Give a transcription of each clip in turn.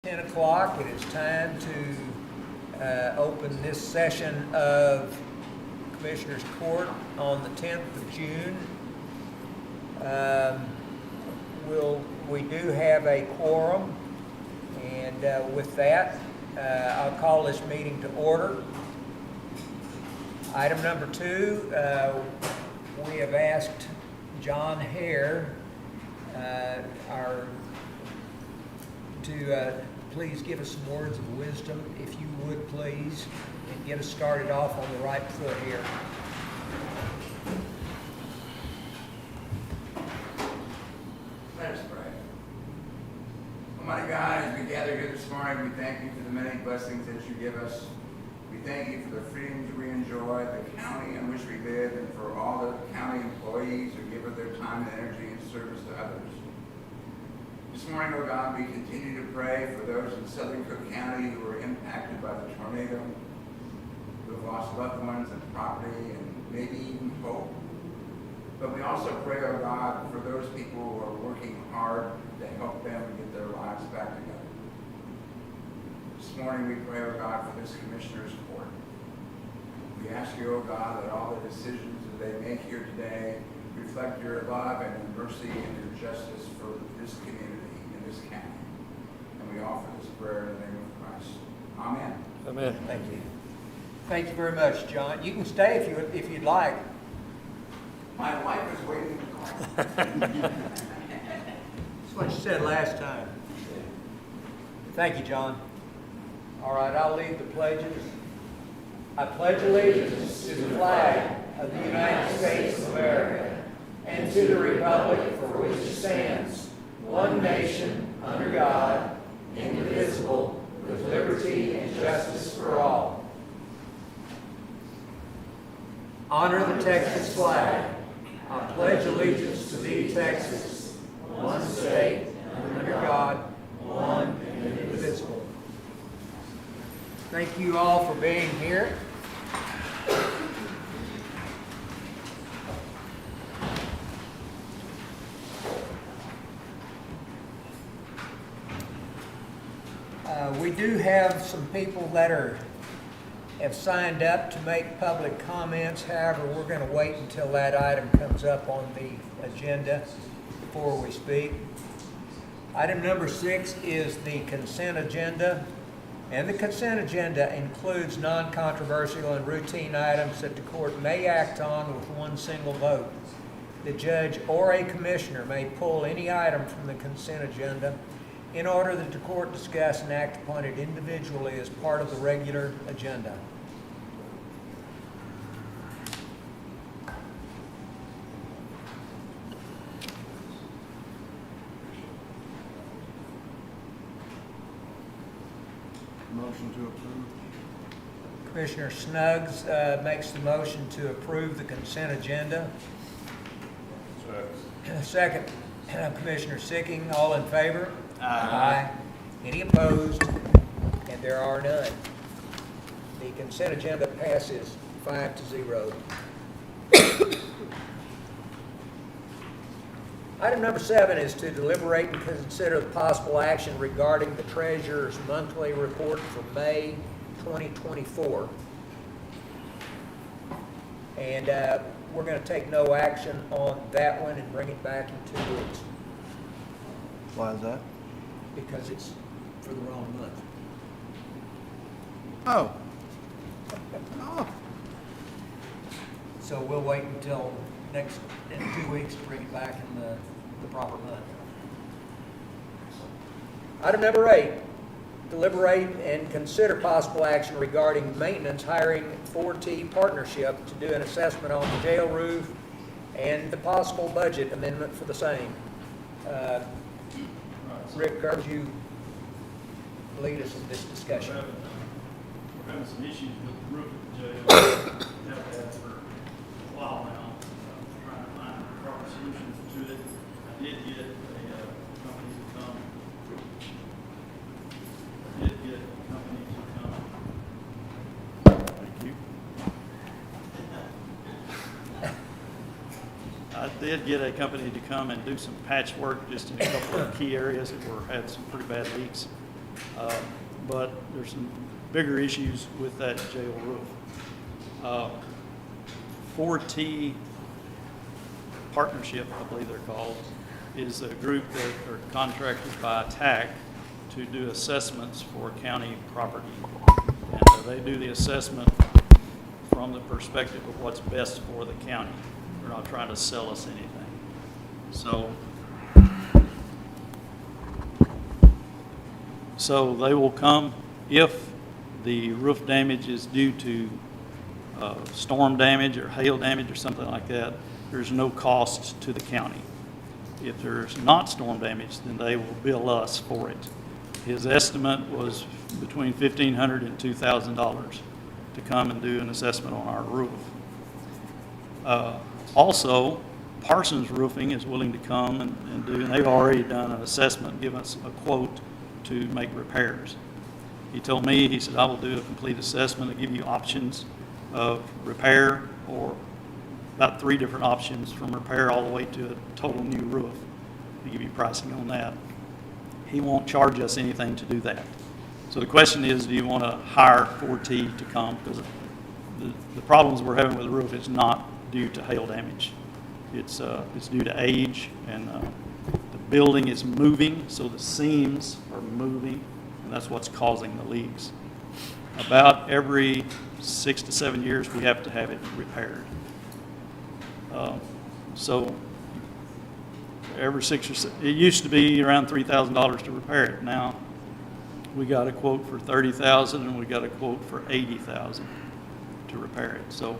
10 o'clock. It is time to open this session of Commissioners Court on the 10th of June. We do have a quorum, and with that, I'll call this meeting to order. Item number 2, we have asked John Hare to please give us some words of wisdom, if you would please, and get us started off on the right foot here. Let us pray. Almighty God, as we gather here this morning, we thank you for the many blessings that you give us. We thank you for the freedoms we enjoy, the county in which we live, and for all the county employees who give of their time and energy in service to others. This morning, oh God, we continue to pray for those in southern Cooke County who were impacted by the tornado, who have lost loved ones and property and maybe even hope. But we also pray, oh God, for those people who are working hard to help them get their lives back together. This morning, we pray, oh God, for this Commissioner's Court. We ask you, oh God, that all the decisions that they make here today reflect your love and your mercy and your justice for this community and this county. And we offer this prayer in the name of Christ. Amen. Amen. Thank you. Thank you very much, John. You can stay if you'd like. My wife is waiting to call. That's what you said last time. Thank you, John. All right, I'll lead the pledges. I pledge allegiance to the flag of the United States of America and to the republic for which it stands, one nation, under God, indivisible, with liberty and justice for all. Honor the Texas flag. I pledge allegiance to thee, Texas, one state, under God, one and indivisible. Thank you all for being here. We do have some people that have signed up to make public comments. However, we're going to wait until that item comes up on the agenda before we speak. Item number 6 is the consent agenda. And the consent agenda includes non-controversial and routine items that the court may act on with one single vote. The judge or a commissioner may pull any item from the consent agenda in order that the court discuss and act upon it individually as part of the regular agenda. Motion to approve. Commissioner Snuggs makes the motion to approve the consent agenda. Second, Commissioner Sicking. All in favor? Aye. Any opposed? And there are none. The consent agenda passes 5-0. Item number 7 is to deliberate and consider the possible action regarding the Treasurer's monthly report for May 2024. And we're going to take no action on that one and bring it back in 2 weeks Why is that? because it's for the wrong month. Oh. Oh. So we'll wait until in 2 weeks to bring it back in the proper month. Item number 8, deliberate and consider possible action regarding maintenance hiring 4T partnership to do an assessment on the jail roof and the possible budget amendment for the same. Rick, could you lead us in this discussion? We're having some issues with the roof at the jail. We've had for a while now. Trying to find a proper solution to it. I did get a company to come. Thank you. I did get a company to come and do some patchwork just in a couple of key areas that had some pretty bad leaks. But there's some bigger issues with that jail roof. 4T Partnership, I believe they're called, is a group that are contracted by TAC to do assessments for county property. And they do the assessment from the perspective of what's best for the county. They're not trying to sell us anything. So they will come if the roof damage is due to storm damage or hail damage or something like that. There's no cost to the county. If there's not storm damage, then they will bill us for it. His estimate was between $1,500 and $2,000 to come and do an assessment on our roof. Also, Parsons Roofing is willing to come and do, and they've already done an assessment, give us a quote to make repairs. He told me, he said, I will do a complete assessment and give you options of repair, or about 3 different options from repair all the way to a total new roof. To give you pricing on that. He won't charge us anything to do that. So the question is, do you want to hire 4T to come? Because the problems we're having with the roof is not due to hail damage. It's due to age, and the building is moving, so the seams are moving, and that's what's causing the leaks. About every 6 to 7 years, we have to have it repaired. So every 6 or 7, it used to be around $3,000 to repair it. Now we got a quote for $30,000 and we got a quote for $80,000 to repair it. So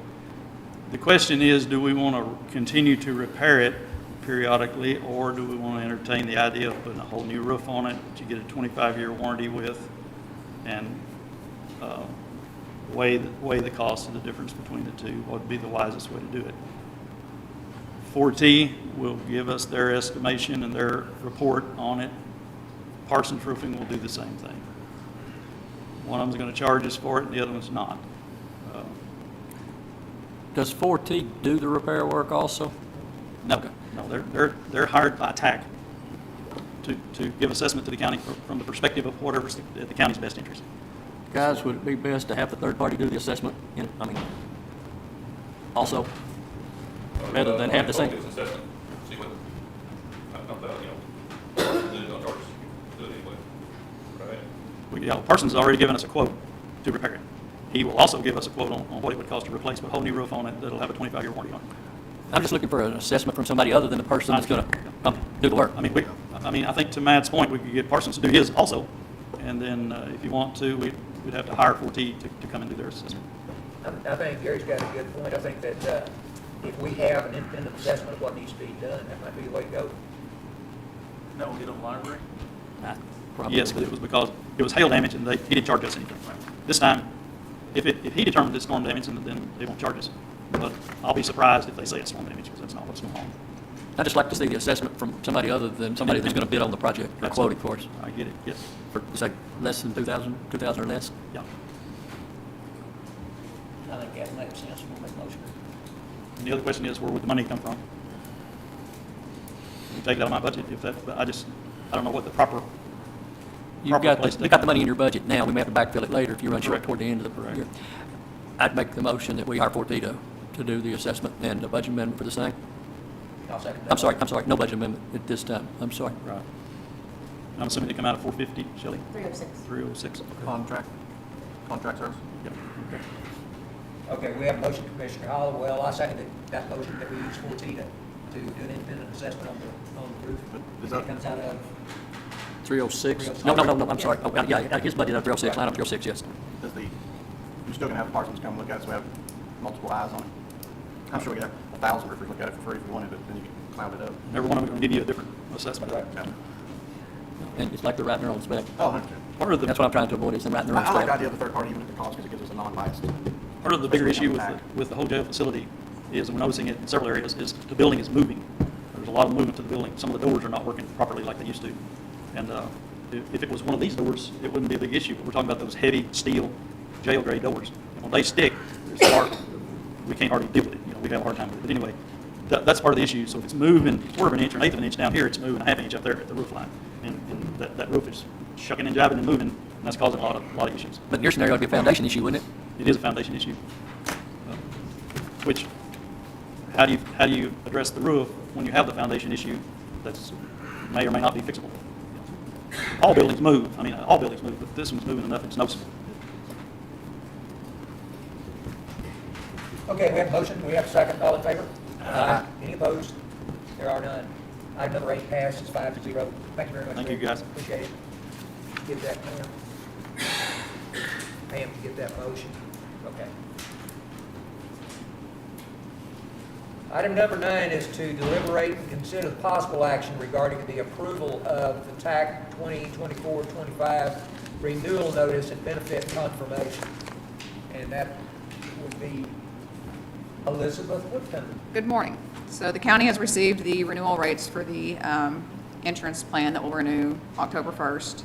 the question is, do we want to continue to repair it periodically, or do we want to entertain the idea of putting a whole new roof on it that you get a 25-year warranty with, and weigh the cost of the difference between the two? What would be the wisest way to do it? 4T will give us their estimation and their report on it. Parsons Roofing will do the same thing. One of them's going to charge us for it, and the other one's not. Does 4T do the repair work also? No, they're hired by TAC to give assessment to the county from the perspective of whatever's the county's best interest. Guys, would it be best to have the third party do the assessment? Also, rather than have the same? Assessment, see what, not that, then it's gonna charge us to do it anyway, right? Parsons has already given us a quote to repair it. He will also give us a quote on what it would cost to replace a whole new roof on it that'll have a 25-year warranty on it. I'm just looking for an assessment from somebody other than the person that's going to come do the work. I think to Matt's point, we could get Parsons to do his also, and then if you want to, we'd have to hire 4T to come and do their assessment. I think Gary's got a good point. I think that if we have an independent assessment of what needs to be done, that might be the way to go. That will get on the library? Probably. Yes, but it was because it was hail damage, and he didn't charge us anything. This time, if he determined it's storm damage, then they won't charge us. But I'll be surprised if they say it's storm damage, because that's not what's going on. I'd just like to see the assessment from somebody other than somebody that's going to bid on the project or quote it for us. I get it, yes. For, say, less than 2,000 or less. Yeah. I think that makes sense. We'll make a motion. And the other question is, where would the money come from? You take it out of my budget, but I don't know what the proper You've place to got the money in your budget now. We may have to backfill it later if you run short Correct. toward the end of the Correct. year. I'd make the motion that we hire 4T to do the assessment and the budget amendment for the same. I'll second that. I'm sorry, no budget amendment at this time. I'm sorry. Right. I'm assuming they come out of 450, Shelley? 306. 306. Okay. Contract service. Yep. Okay. Okay, we have a motion, Commissioner Hollowell. I second that motion that we use 4T to do an independent assessment on the roof. Is that- It comes out of, 306? No, I'm sorry. Oh, yeah, his budget of 306, line up 306, yes. Does you're still gonna have Parsons come look at it, so we have multiple eyes on it? I'm sure we could have 1,000 roofers look at it for free if we wanted, but then you can cloud it up. Every one of them will give you a different assessment. Yeah. And it's like they're writing their own spec. Oh, 100%. That's what I'm trying to avoid, is them writing their own I like the spec. idea of the third party, even at the cost, because it gives us a non-biased. Part of the bigger issue with the whole jail facility is, we're noticing it in several areas, is the building is moving. There's a lot of movement to the building. Some of the doors are not working properly like they used to. And if it was one of these doors, it wouldn't be a big issue. But we're talking about those heavy steel jail grade doors. And when they stick, it's hard. We can't hardly deal with it. We have a hard time with it. But anyway, that's part of the issue. So if it's moving 1/4 inch or 1/8 inch down here, it's moving 1/2 inch up there at the roof line. And that roof is shucking and jiving and moving, and that's causing a lot of issues. But in your scenario, it'd be a foundation issue, wouldn't it? It is a foundation issue. Which, how do you address the roof when you have the foundation issue that's may or may not be fixable? All buildings move. I mean, all buildings move, but this one's moving enough it's noticeable. Okay, we have a motion, we have a second, all in favor? Any opposed? There are none. Item number 8 passes 5-0. Thank you very much. Thank you, guys. Appreciate it. Give that Pam. Pam, to get that motion. Okay. Item number 9 is to deliberate and consider possible action regarding the approval of the TAC 2024-25 renewal notice and benefit confirmation. And that would be Elizabeth Woodton. Good morning. So the county has received the renewal rates for the insurance plan that will renew October 1st.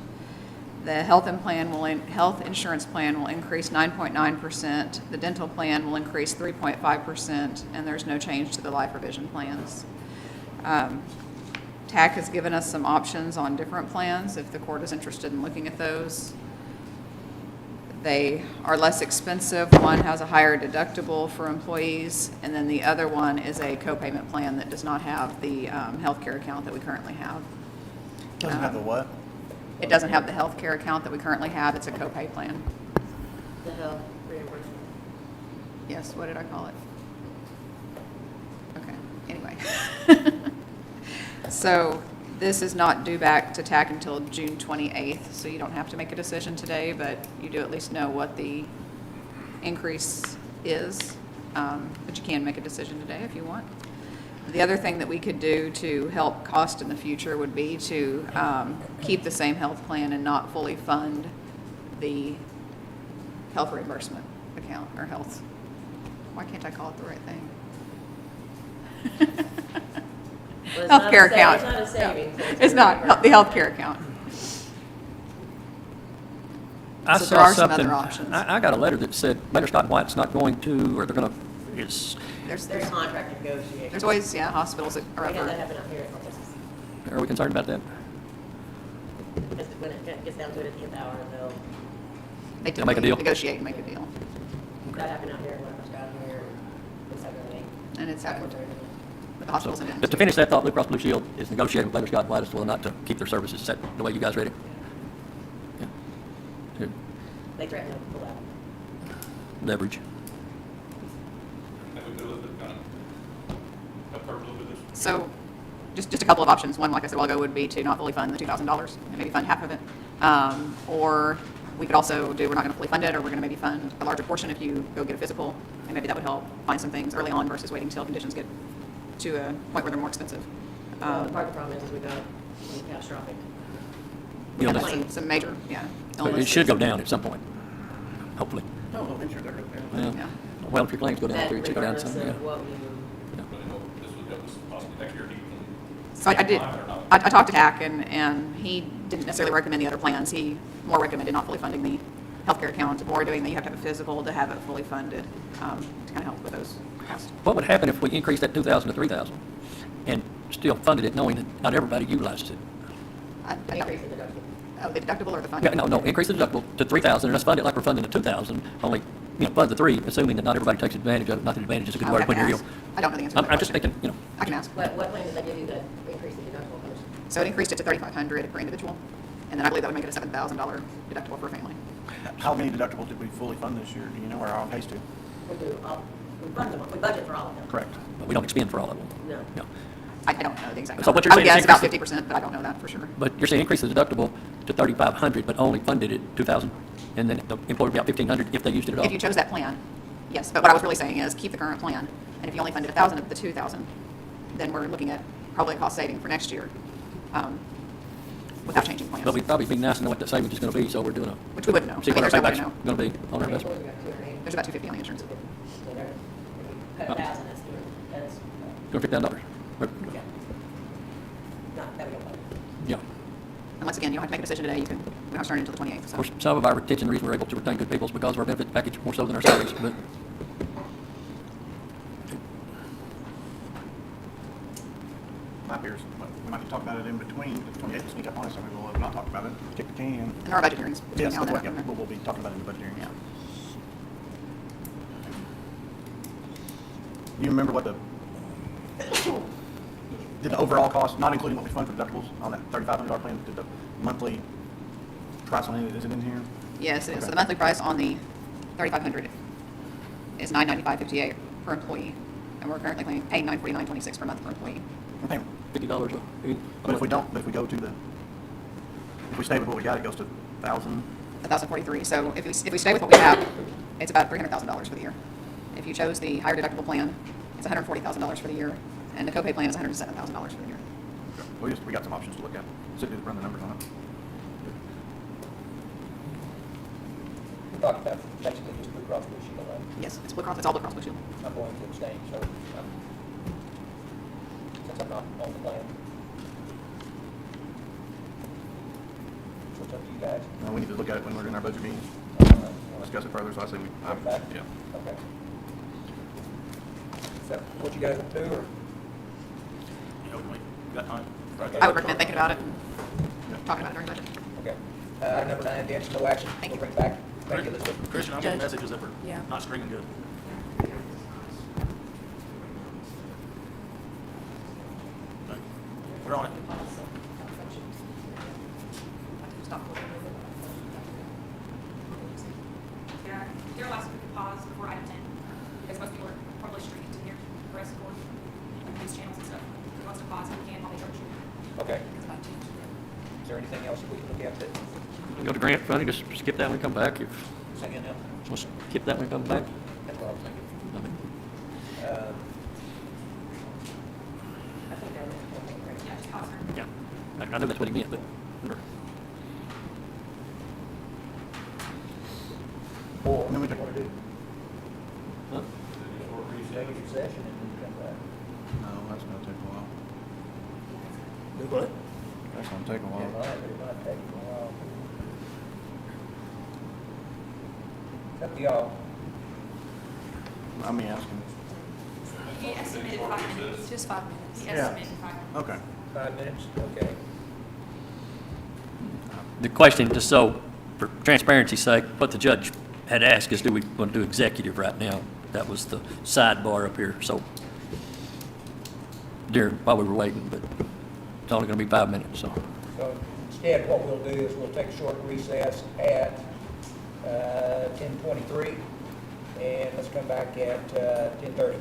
The health insurance plan will increase 9.9%. The dental plan will increase 3.5%, and there's no change to the life or vision plans. TAC has given us some options on different plans if the court is interested in looking at those. They are less expensive. One has a higher deductible for employees, and then the other one is a co-payment plan that does not have the healthcare account that we currently have. Doesn't have the what? It doesn't have the healthcare account that we currently have. It's a co-pay plan. The health reimbursement. Yes, what did I call it? Okay, anyway. So this is not due back to TAC until June 28th, so you don't have to make a decision today, but you do at least know what the increase is. But you can make a decision today if you want. The other thing that we could do to help cost in the future would be to keep the same health plan and not fully fund the health reimbursement account or health. Why can't I call it the right thing? Well, it's not a Healthcare sa- account. It's not a savings. It's not, the healthcare account. I So saw there are some something, other options. I got a letter that said Baylor Scott and White's not going to, or they're going to, it's, There's contract negotiations. There's always, hospitals that are We had that up happen up here at Northwest. are we concerned about that? Because when it gets down to it at the end of the hour, they They'll make a typically deal. negotiate and make a deal. that happened out here, when I first got here, it's happening. And it's happened with the hospitals and But to finish that thought, Blue Cross Blue Shield is negotiating with Baylor Scott and White as to whether or not to keep their services. Is that the way you guys read it? Yeah. To They threatened to pull out. leverage. That would be a little bit kind of, help her a little bit this. So, just a couple of options. One, like I said a while ago, would be to not fully fund the $2,000 and maybe fund half of it. Or we could also do, we're not going to fully fund it, or we're going to maybe fund a larger portion if you go get a physical, and maybe that would help find some things early on versus waiting until conditions get to a point where they're more expensive. Part of the problem is we got some catastrophic. We You know, have some major, But it illnesses. should go down at some point, hopefully. No, I'm sure they're going to. Yeah. Well, if your claims go down, That it should go down some, regardless yeah. of what we But I know this would help us possibly take care of you. So I did, I talked to TAC, and he didn't necessarily recommend the other plans. He more recommended not fully funding the healthcare account, or doing that you have to have a physical to have it fully funded, to kind of help with those costs. What would happen if we increased that 2,000 to 3,000 and still funded it knowing that not everybody utilizes it? I don't- increase in deductible. Oh, the deductible or the Yeah, funding? no, increase the deductible to 3,000 and let's fund it like we're funding the 2,000, only, fund the 3, assuming that not everybody takes advantage of it. Not that advantage is a good I'll word have to to put here. ask. I don't know the answer to that I'm just question. thinking, I can ask. What plan did they give you that increase the deductible first? So it increased it to $3,500 per individual, and then I believe that would make it a $7,000 deductible for a family. How many deductibles did we fully fund this year? Do you know where our pace to? We do all, we fund them, we budget for all of them. Correct. but we don't expend for all of them. No. No. I don't know the exact So number. what you're I would saying is guess about increase 50%, but I don't know that for sure. But you're saying increase the deductible to 3,500, but only funded it 2,000, and then the employer would be out 1,500 if they used it at all? If you chose that plan, yes. But what I was really saying is keep the current plan, and if you only funded 1,000 of the 2,000, then we're looking at probably a cost saving for next year, without changing plans. But we'd probably be nice to know what that savings is going to be, so we're doing Which we wouldn't know. see what our There's no way payback's to know. going to be on our How many investment. employees we got? 280? There's about $250 on the insurance. So they're, if you cut 1,000, that's, $250,000. yeah. Not, that we don't budget. Yeah. And once again, you don't have to make a decision today. You can, we don't have to turn it until the 28th. Of So. course, some of our retention, the reason we're able to retain good people is because of our benefit package more so than our salaries, but my peers, we might be talking about it in between, the 28th, sneak up on us, and we will have not talked about it, kick the can. And there are budget hearings between Yes, now and that's then. what, yeah, we'll be talking about it in the budget hearings. Yeah. Do you remember what did the overall cost, not including what we fund for deductibles, on that $3,500 plan, did the monthly price on it, is it in here? Yes, it is. So Okay. the monthly price on the 3,500 is $995.58 per employee. And we're currently paying $949.26 per month per employee. We're paying $50 a. But if we don't, if we go to if we stay with what we got, it goes to 1,000. 1,043. So if we stay with what we have, it's about $300,000 for the year. If you chose the higher deductible plan, it's $140,000 for the year, and the copay plan is $107,000 for the year. We got some options to look at. Sit and run the numbers on it. We talked about basically just Blue Cross Blue Shield, right? Yes, it's Blue Cross. It's all Blue Cross Blue Shield. I'm going to abstain, so, since I'm not on the plan. So it's up to you guys. We need to look at it when we're in our budget meeting, discuss it further, so I say Back? yeah. Okay. Is that what you guys will do, or? You got time? I would recommend thinking about it and Yeah. talking about it during budget. Okay. Number 9, the action, no action. Thank you. We'll bring it back. Thank you, Elizabeth. Christian, I'm getting messages that we're Yeah. not screening good. Okay. We're on it. Yeah, there last week we paused before item 10, because most people are probably streaming to hear the rest of the board, like news channels and stuff. If he wants to pause, he can while they troubleshoot. Okay. Is there anything else that we can look at that? Go to grant funding, just skip that one and come back. If, Say again now? just skip that one and come back. That's what I was thinking. I mean, I think that is, okay, great. Yeah, just pause her. yeah, I know that's what he meant, but. Or And then we what can- you want to do? Huh? Executive session and then come back. No, that's gonna take a while. Do what? That's gonna take a Yeah, while. but it might take a while. It's up to y'all. I'm asking. He estimated 5 minutes. Just 5 minutes. He Yeah. estimated 5 minutes. Okay. 5 minutes, okay. The question, just so, for transparency's sake, what the judge had asked is, do we want to do executive right now? That was the sidebar up here, so, while we were waiting, but it's only going to be 5 minutes, so. So instead, what we'll do is we'll take a short recess at 10:23, and let's come back at 10:30.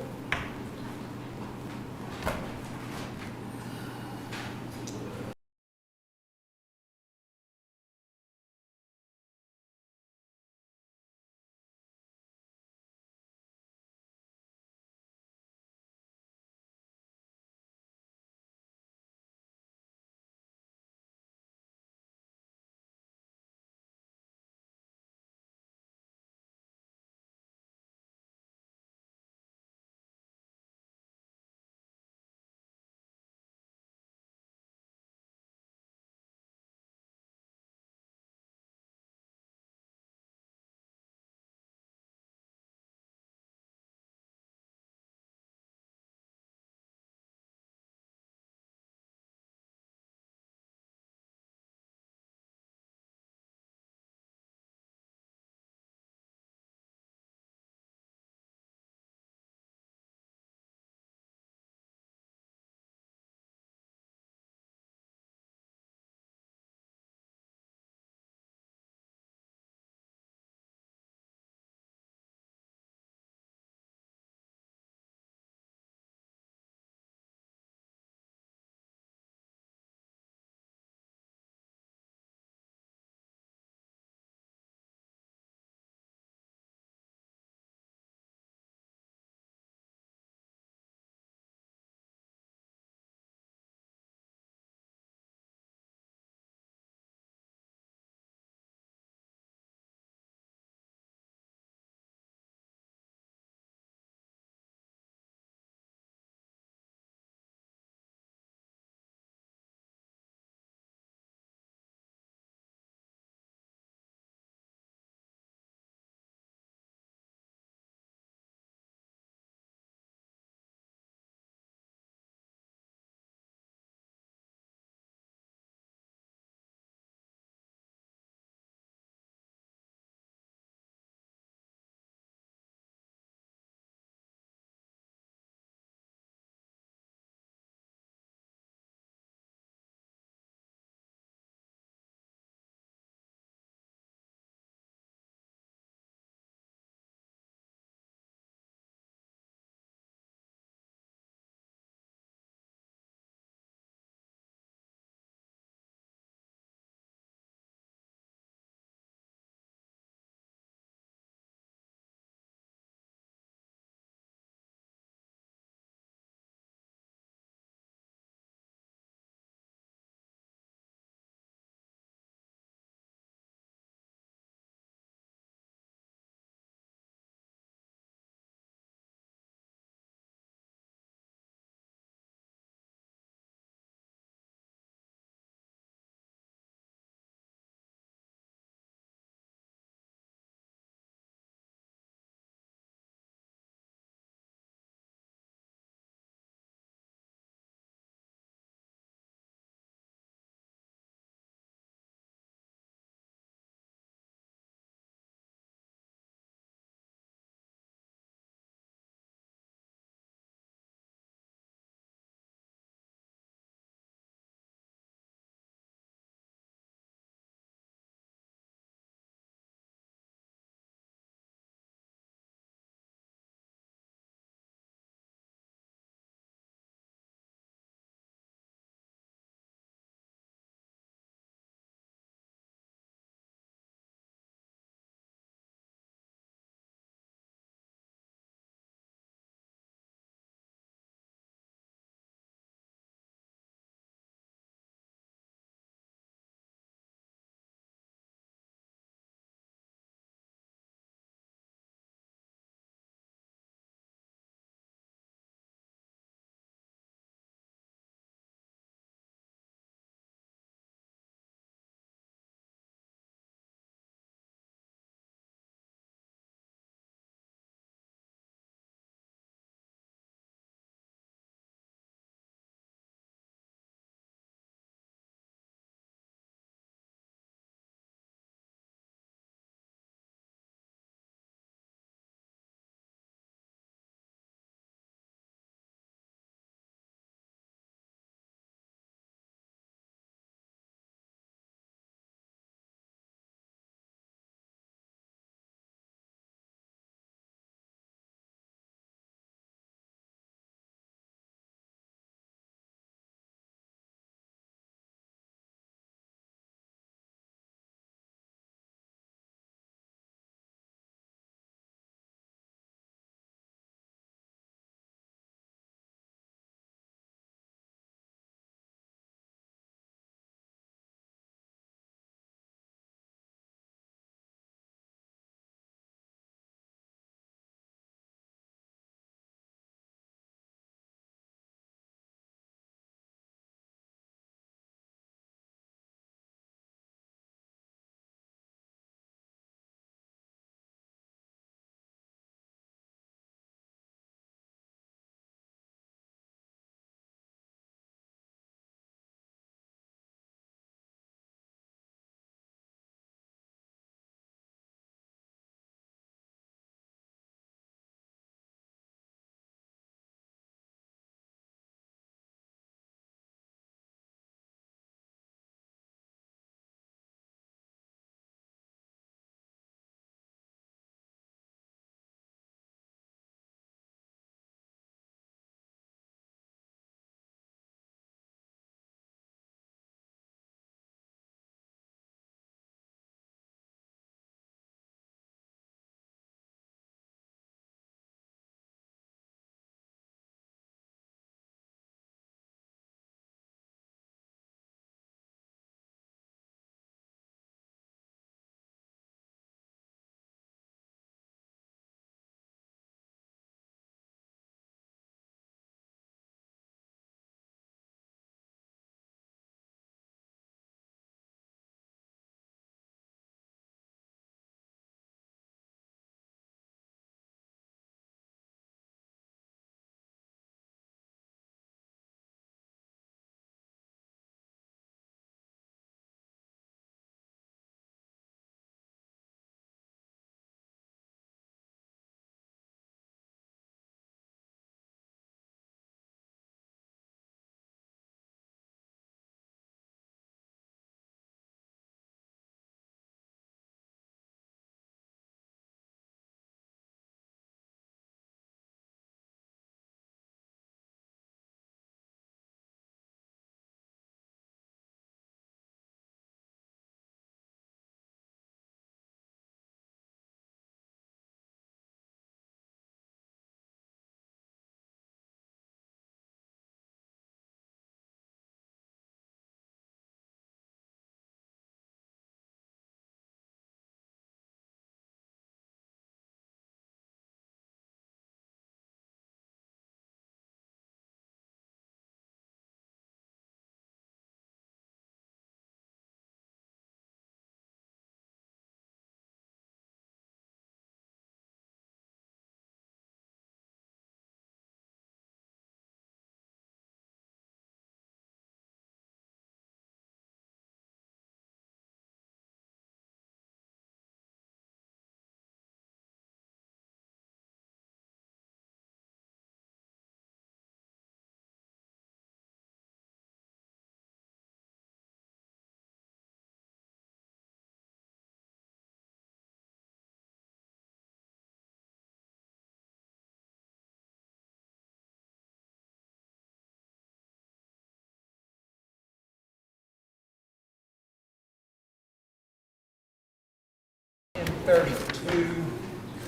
10:32.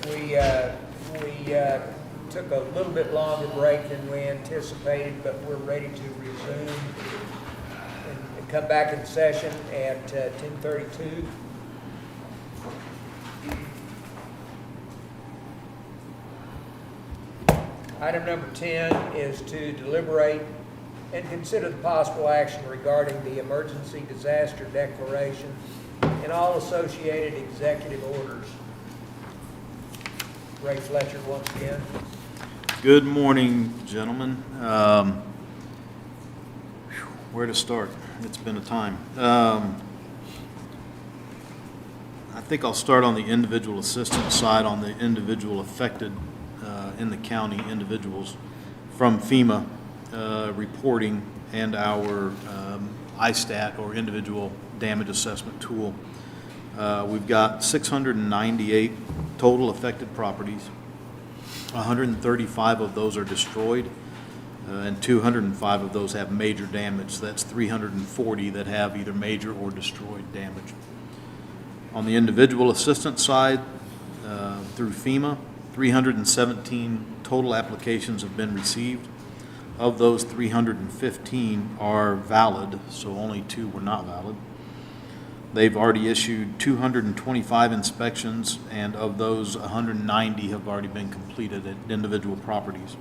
We took a little bit longer break than we anticipated, but we're ready to resume and come back in session at 10:32. Item number 10 is to deliberate and consider the possible action regarding the emergency disaster declaration and all associated executive orders. Ray Fletcher once again. Good morning, gentlemen. Where to start? It's been a time. I think I'll start on the individual assistance side, on the individual affected in the county individuals from FEMA reporting and our ISTAT or individual damage assessment tool. We've got 698 total affected properties. 135 of those are destroyed, and 205 of those have major damage. So that's 340 that have either major or destroyed damage. On the individual assistance side, through FEMA, 317 total applications have been received. Of those, 315 are valid, so only 2 were not valid. They've already issued 225 inspections, and of those, 190 have already been completed at individual properties.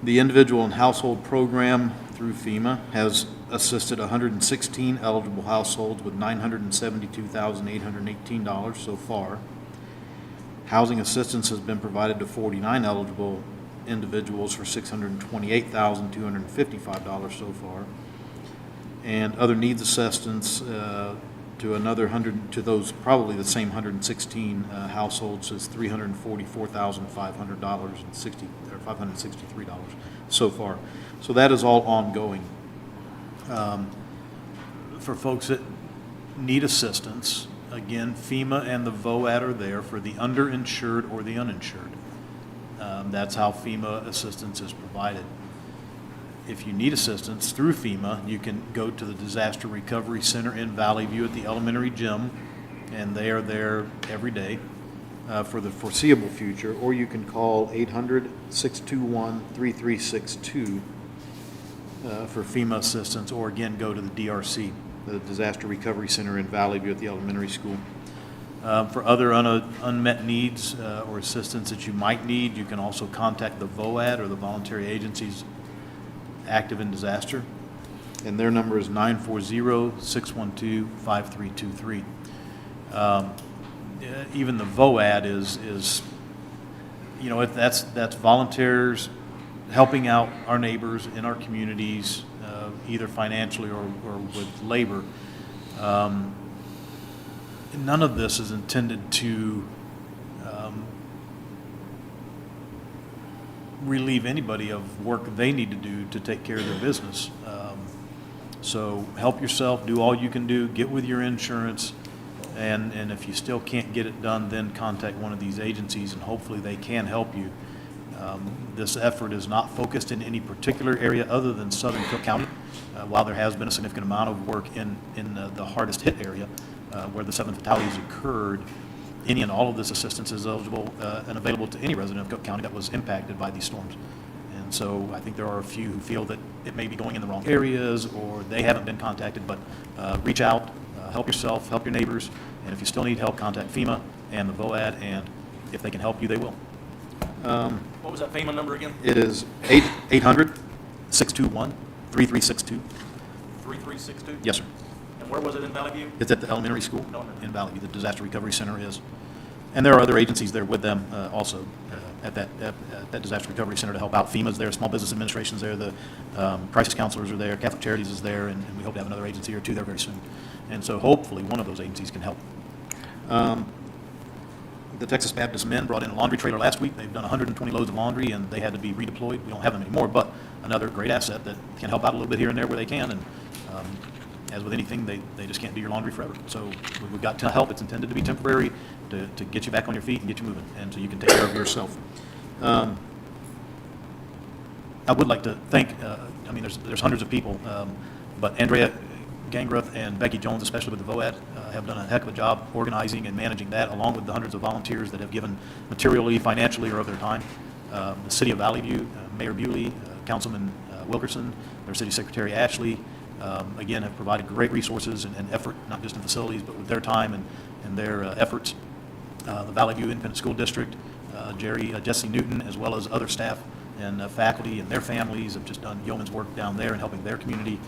The individual and household program through FEMA has assisted 116 eligible households with $972,818 so far. Housing assistance has been provided to 49 eligible individuals for $628,255 so far. And other needs assistance to another 100, to those probably the same 116 households is $344,563 so far. So that is all ongoing. For folks that need assistance, again, FEMA and the VOAD are there for the underinsured or the uninsured. That's how FEMA assistance is provided. If you need assistance through FEMA, you can go to the Disaster Recovery Center in Valley View at the elementary gym, and they are there every day for the foreseeable future, or you can call 800-621-3362 for FEMA assistance, or again, go to the DRC, the Disaster Recovery Center in Valley View at the elementary school. For other unmet needs or assistance that you might need, you can also contact the VOAD or the voluntary agencies active in disaster, and their number is 940-612-5323. Even the VOAD is you know, that's volunteers helping out our neighbors in our communities, either financially or with labor. None of this is intended to relieve anybody of work they need to do to take care of their business. So help yourself, do all you can do, get with your insurance, and if you still can't get it done, then contact one of these agencies and hopefully they can help you. This effort is not focused in any particular area other than southern Cooke County, while there has been a significant amount of work in the hardest hit area where the 7 fatalities occurred. Any and all of this assistance is eligible and available to any resident of Cooke County that was impacted by these storms. And so I think there are a few who feel that it may be going in the wrong areas or they haven't been contacted, but reach out, help yourself, help your neighbors, and if you still need help, contact FEMA and the VOAD, and if they can help you, they will. What was that FEMA number again? It is 800-621-3362. 3362? Yes, sir. And where was it in Valley View? It's at the elementary school in Valley View. The Disaster Recovery Center is. And there are other agencies there with them also at that Disaster Recovery Center to help out. FEMA's there, Small Business Administration's there, the crisis counselors are there, Catholic Charities is there, and we hope to have another agency or two there very soon. And so hopefully one of those agencies can help. The Texas Baptist Men brought in a laundry trailer last week. They've done 120 loads of laundry, and they had to be redeployed. We don't have them anymore, but another great asset that can help out a little bit here and there where they can. And as with anything, they just can't do your laundry forever. So we've got to help. It's intended to be temporary to get you back on your feet and get you moving, and so you can take care of yourself. I would like to thank, I mean, there's hundreds of people, but Andrea Gangreth and Becky Jones, especially with the VOAD, have done a heck of a job organizing and managing that, along with the hundreds of volunteers that have given materially, financially, or of their time. The City of Valley View, Mayor Bewley, Councilman Wilkerson, their City Secretary Ashley, again, have provided great resources and effort, not just in facilities, but with their time and their efforts. The Valley View Independent School District, Jesse Newton, as well as other staff and faculty and their families have just done yeoman's work down there and helping their community.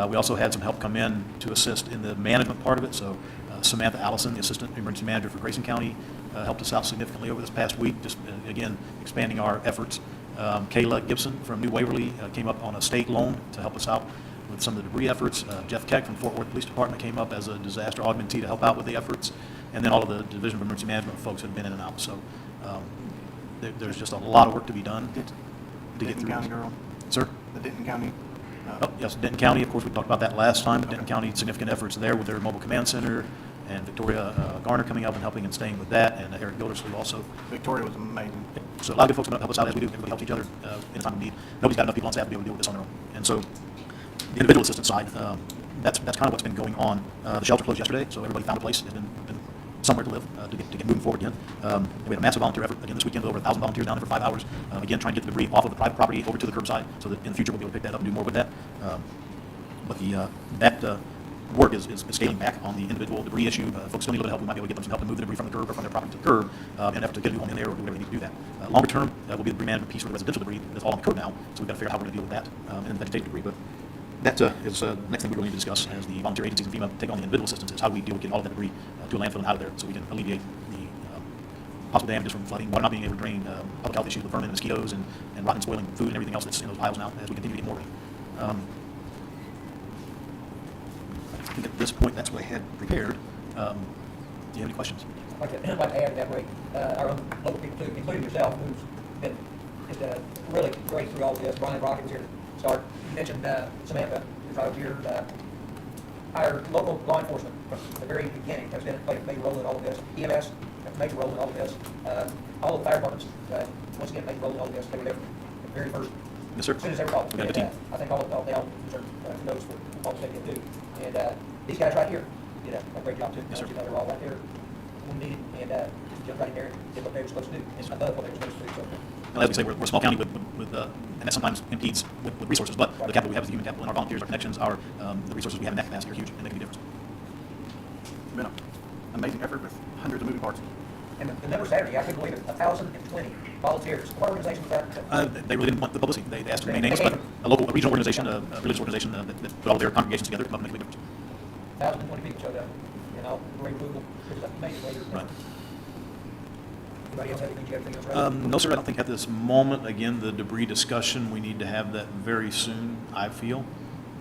We also had some help come in to assist in the management part of it. So Samantha Allison, the Assistant Emergency Manager for Grayson County, helped us out significantly over this past week, just again, expanding our efforts. Kayla Gibson from New Waverly came up on a state loan to help us out with some of the debris efforts. Jeff Keck from Fort Worth Police Department came up as a disaster augmentee to help out with the efforts. And then all of the Division of Emergency Management folks have been in and out. So there's just a lot of work to be done to get Denton through. County girl, Sir? the Denton County. Oh, yes, Denton County, of course, we talked about that last time, but Denton County, significant efforts there with their mobile command center, and Victoria Garner coming up and helping and staying with that, and Eric Gildersleeve also. Victoria was amazing. So a lot of good folks come up help us out as we do. Everybody helps each other in a time of need. Nobody's got enough people on staff to be able to deal with this on their own. And so the individual assistance side, that's kind of what's been going on. The shelter closed yesterday, so everybody found a place and been somewhere to live to get moving forward again. We had a massive volunteer effort again this weekend with over 1,000 volunteers down there for 5 hours. Again, trying to get the debris off of the private property over to the curbside so that in the future we'll be able to pick that up and do more with that. But that work is scaling back on the individual debris issue. Folks still need a little help. We might be able to get them some help to move the debris from the curb or from their property to the curb in an effort to get a new home in there or do whatever we need to do that. Longer term will be the debris management piece for the residential debris that's all on the curb now. So we've got to figure out how we're going to deal with that and the vegetative debris. But that is the next thing we really need to discuss as the volunteer agencies and FEMA take on the individual assistance is how do we deal with getting all of that debris to a landfill and out of there so we can alleviate the possible damages from flooding, water not being able to drain, public health issues with vermin and mosquitoes and rotten and spoiling food and everything else that's in those piles now as we continue to get more rain. I think at this point that's what I had prepared. Do you have any questions? I'd like to add that way, our own local people too, including yourself, who's been just really great through all of this. Brian Rocket was here to start. You mentioned Samantha, who's right over here. Our local law enforcement from the very beginning has played a major role in all of this. EMS has a major role in all of this. All of the fire departments, once again, made a role in all of this. They were there the very first, Yes, sir. as soon as they were called. We got a good team. I think all the officers are knows what they can do. And these guys right here did a great job too. Yes, sir. They were all right there when needed and jumped right in there and did what they were supposed to do. It's above what they were supposed to do. So, Well, as we say, we're a small county with and that sometimes impedes with resources, but the capital we have is the human capital, and our volunteers, our connections, the resources we have in that capacity are huge and make a big difference. It's been an amazing effort with hundreds of moving parts. and the number Saturday, I couldn't believe it, 1,020 volunteers. What organization was that? They really didn't want the publicity. They asked to remain nameless, but a regional organization, a religious organization that put all their congregations together come up and make a big difference. 1,020 people showed up, and all great approval. It was amazing later. Right. Anybody else have anything? You have anything else? Right? No, sir, I don't think at this moment, again, the debris discussion, we need to have that very soon, I feel,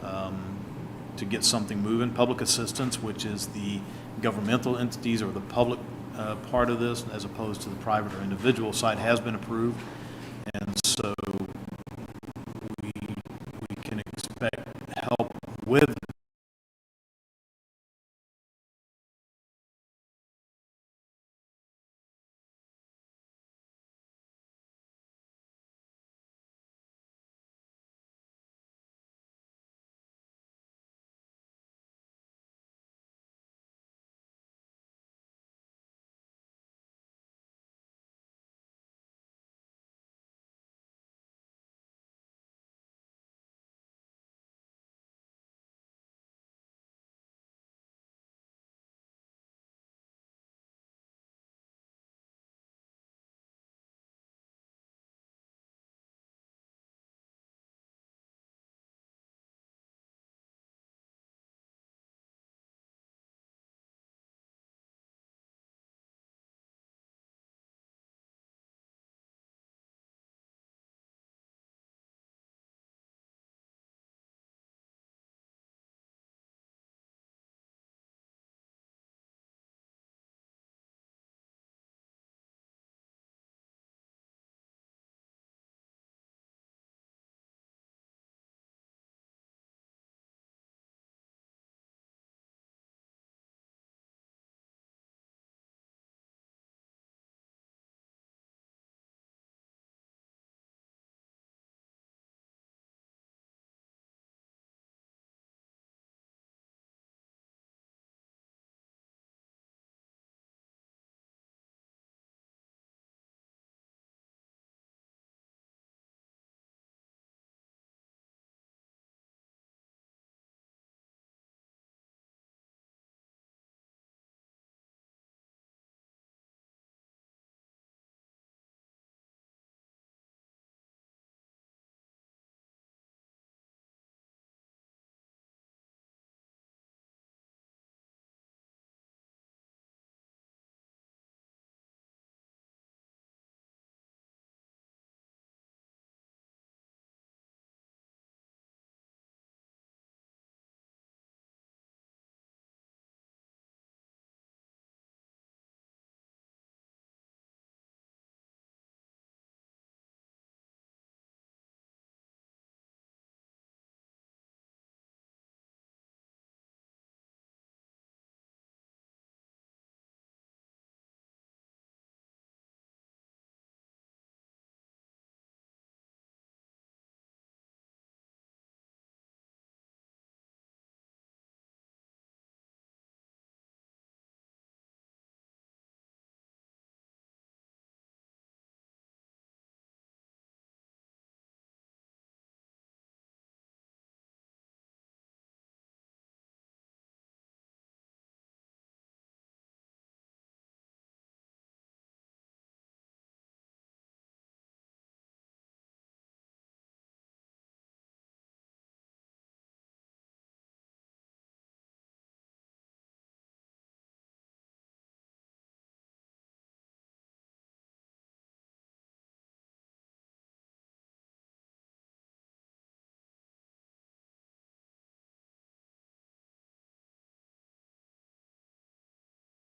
to get something moving. Public assistance, which is the governmental entities or the public part of this, as opposed to the private or individual side, has been approved. And so we can expect help with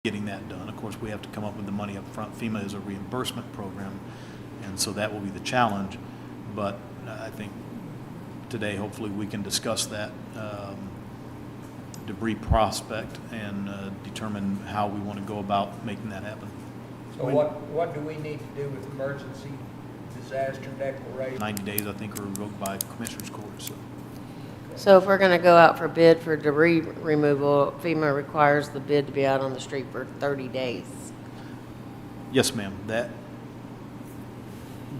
getting that done. Of course, we have to come up with the money up front. FEMA is a reimbursement program, and so that will be the challenge. But I think today, hopefully, we can discuss that debris prospect and determine how we want to go about making that happen. So what do we need to do with emergency disaster declaration? 90 days, I think, are revoked by Commissioner's Court, so. So if we're gonna go out for bid for debris removal, FEMA requires the bid to be out on the street for 30 days. Yes, ma'am.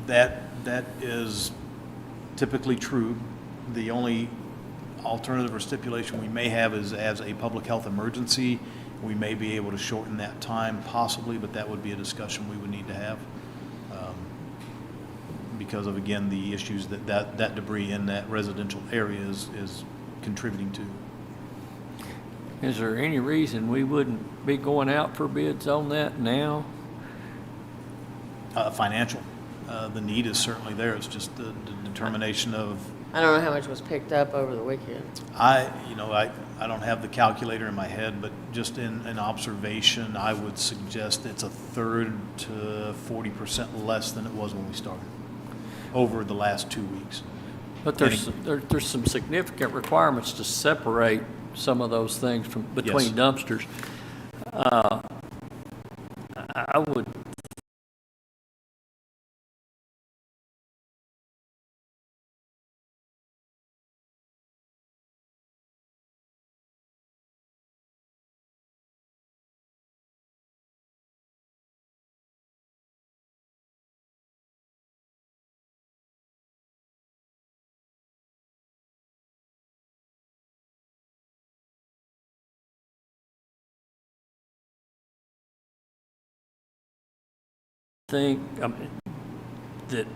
That is typically true. The only alternative or stipulation we may have is as a public health emergency. We may be able to shorten that time possibly, but that would be a discussion we would need to have because of, again, the issues that debris in that residential area is contributing to. Is there any reason we wouldn't be going out for bids on that now? Financial. The need is certainly there. It's just the determination of. I don't know how much was picked up over the weekend. I don't have the calculator in my head, but just in an observation, I would suggest it's a third to 40% less than it was when we started over the last 2 weeks. But there's some significant requirements to separate some of those things from between dumpsters. I would think that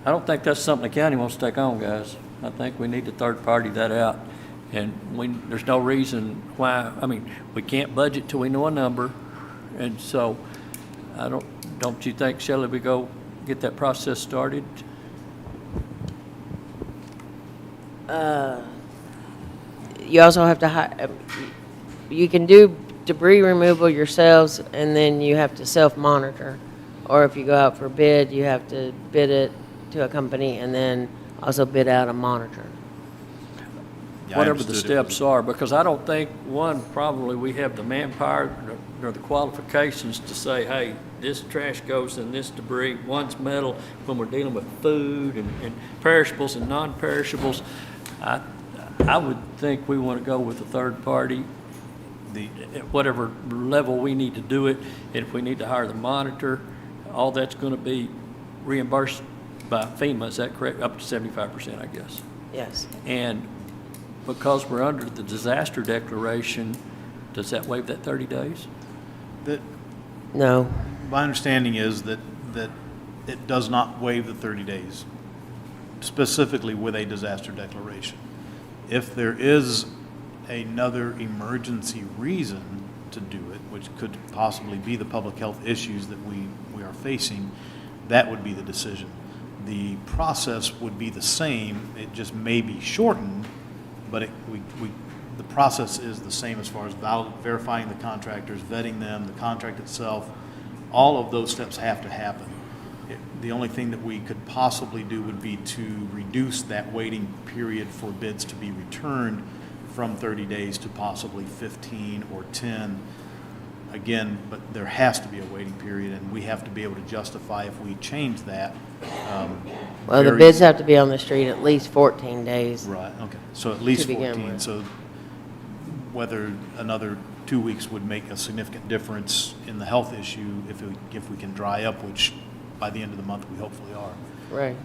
I don't think that's something the county wants to take on, guys. I think we need to third party that out, and there's no reason why. I mean, we can't budget till we know a number, and so don't you think, Shelley, we go get that process started? You also have to you can do debris removal yourselves, and then you have to self-monitor. Or if you go out for bid, you have to bid it to a company and then also bid out a monitor. Yeah, I Whatever the understood it was- steps are, because I don't think, one, probably we have the manpower or the qualifications to say, hey, this trash goes in this debris. One's metal when we're dealing with food and perishables and non-perishables. I would think we want to go with a third party at whatever level we need to do it. And if we need to hire the monitor, all that's going to be reimbursed by FEMA, is that correct? Up to 75%, I guess. Yes. And because we're under the disaster declaration, does that waive that 30 days? No. My understanding is that it does not waive the 30 days, specifically with a disaster declaration. If there is another emergency reason to do it, which could possibly be the public health issues that we are facing, that would be the decision. The process would be the same, it just may be shortened, but the process is the same as far as verifying the contractors, vetting them, the contract itself. All of those steps have to happen. The only thing that we could possibly do would be to reduce that waiting period for bids to be returned from 30 days to possibly 15 or 10. Again, but there has to be a waiting period, and we have to be able to justify if we change that. Well, the bids have to be on the street at least 14 days. Right, okay. So at least To begin 14. with. So whether another 2 weeks would make a significant difference in the health issue if we can dry up, which by the end of the month we hopefully are. Right.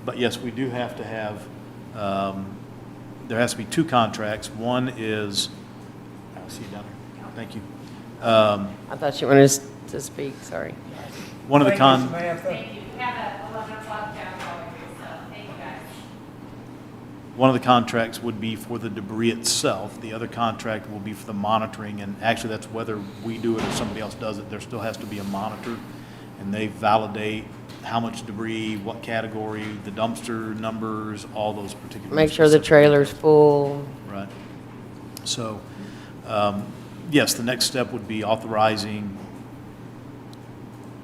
But yes, we do have to have, there has to be two contracts. One is, I see you down there. Thank you. I thought you wanted to speak, sorry. One of the Thank you, con. Samantha. Thank you. We have a 11 o'clock down so thank you guys. One of the contracts would be for the debris itself. The other contract will be for the monitoring, and actually that's whether we do it or somebody else does it. There still has to be a monitor, and they validate how much debris, what category, the dumpster numbers, all those particular. Make sure the specific trailer's details. full. Right. So yes, the next step would be authorizing,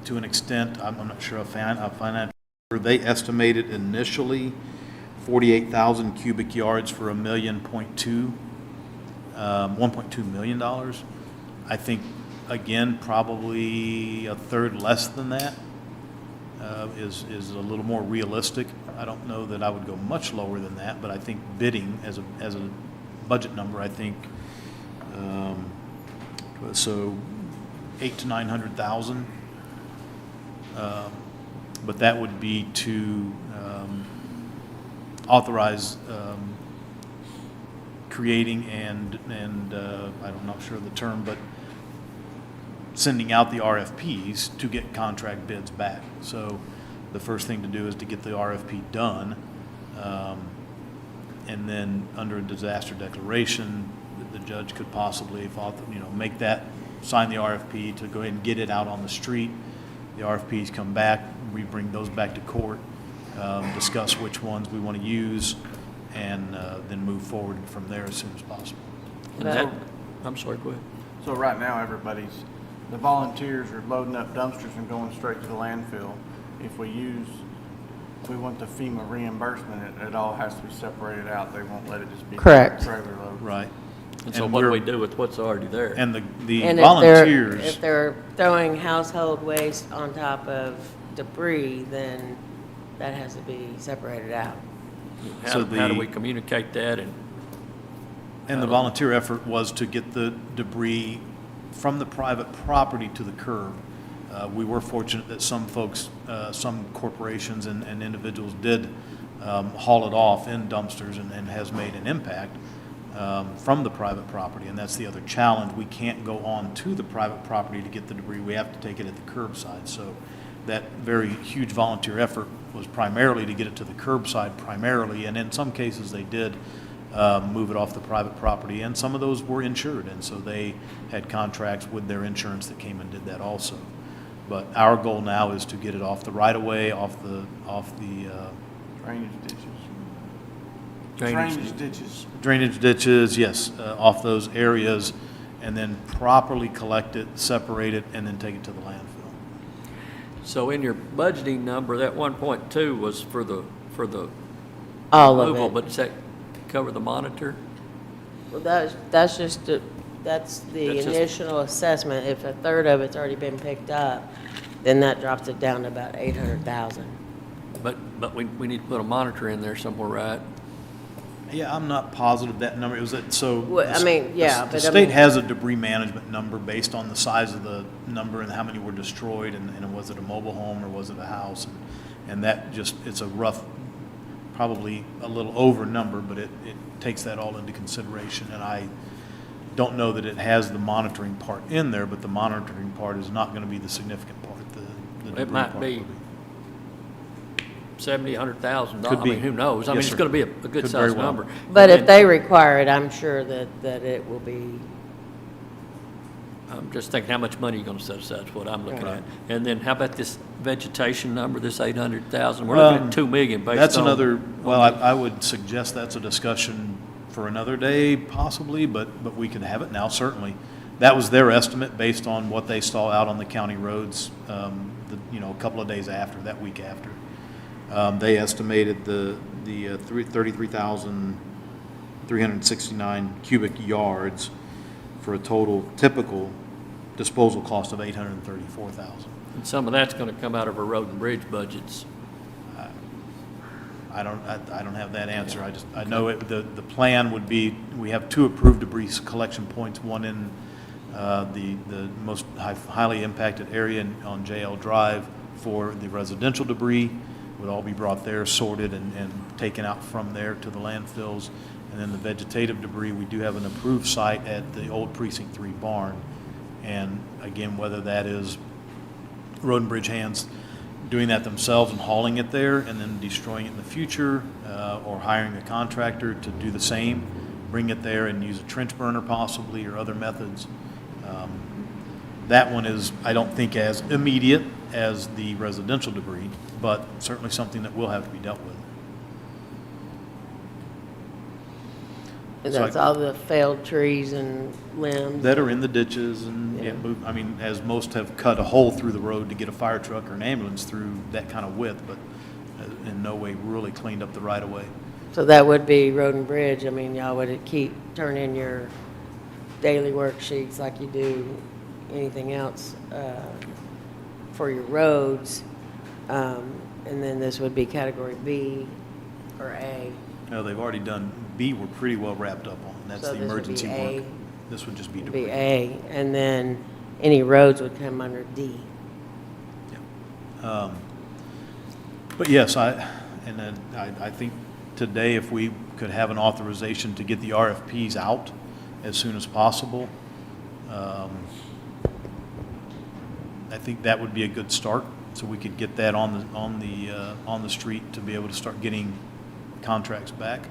to an extent, I'm not sure, a financial, they estimated initially 48,000 cubic yards for $1.2 million. I think, again, probably a third less than that is a little more realistic. I don't know that I would go much lower than that, but I think bidding as a budget number, I think, so 800,000 to 900,000. But that would be to authorize creating and I'm not sure of the term, but sending out the RFPs to get contract bids back. So the first thing to do is to get the RFP done, and then under a disaster declaration, the judge could possibly, make that, sign the RFP to go ahead and get it out on the street. The RFPs come back, we bring those back to court, discuss which ones we want to use, and then move forward from there as soon as possible. And that, I'm sorry, go ahead. So right now, the volunteers are loading up dumpsters and going straight to the landfill. If we want the FEMA reimbursement, it all has to be separated out. They won't let it just be Correct. trailer load. Right. And so And what do we're- we do with what's already there? And the And volunteers. if they're throwing household waste on top of debris, then that has to be separated out. How do we communicate that? And the volunteer effort was to get the debris from the private property to the curb. We were fortunate that some folks, some corporations and individuals did haul it off in dumpsters and has made an impact from the private property. And that's the other challenge. We can't go on to the private property to get the debris. We have to take it at the curbside. So that very huge volunteer effort was primarily to get it to the curbside primarily. And in some cases, they did move it off the private property, and some of those were insured, and so they had contracts with their insurance that came and did that also. But our goal now is to get it off the right-of-way, off the Drainage ditches. Drainage drainage ditches, yes, off those areas, and then properly collect it, separate it, and then take it to the landfill. So in your budgeting number, that 1.2 was for the All of removal, it. but does that cover the monitor? Well, that's just, that's the That's just- initial assessment. If a third of it's already been picked up, then that drops it down to about 800,000. But we need to put a monitor in there somewhere, right? Yeah, I'm not positive that number, it was that, so. Well, I mean, yeah, The but I state mean- has a debris management number based on the size of the number and how many were destroyed, and was it a mobile home or was it a house? And that just, it's a rough, probably a little over number, but it takes that all into consideration. And I don't know that it has the monitoring part in there, but the monitoring part is not going to be the significant part. The debris It might part be will $70,000, $100,000. Could I be. mean, who knows? I mean, Yes, it's sir. going to be a Could good very sized well. number. But And if they require it, I'm sure that it will be, I'm just thinking how much money you're going to set aside is what I'm looking Right. at. And then how about this vegetation number, this 800,000? We're looking at 2 million based on. That's another, well, I would suggest that's a discussion for another day possibly, but we can have it now, certainly. That was their estimate based on what they saw out on the county roads, a couple of days after, that week after. They estimated the 33,369 cubic yards for a total typical disposal cost of $834,000. And some of that's going to come out of our road and bridge budgets. I don't have that answer. I know the plan would be, we have 2 approved debris collection points, one in the most highly impacted area on JL Drive for the residential debris, would all be brought there, sorted and taken out from there to the landfills. And then the vegetative debris, we do have an approved site at the old Precinct 3 barn. And again, whether that is road and bridge hands doing that themselves and hauling it there and then destroying it in the future, or hiring a contractor to do the same, bring it there and use a trench burner possibly or other methods. That one is, I don't think, as immediate as the residential debris, but certainly something that will have to be dealt with. And So that's all the failed trees and limbs. That are in the ditches and, Yeah. I mean, as most have cut a hole through the road to get a fire truck or an ambulance through that kind of width, but in no way really cleaned up the right of way. So that would be road and bridge. I mean, y'all would turn in your daily worksheets like you do anything else for your roads. And then this would be category B or A. No, they've already done, B we're pretty well wrapped up on, and that's So the this would be emergency A. work. This would just be Would debris. be A, and then any roads would come under D. But yes, I think today if we could have an authorization to get the RFPs out as soon as possible, I think that would be a good start, so we could get that on the street to be able to start getting contracts back.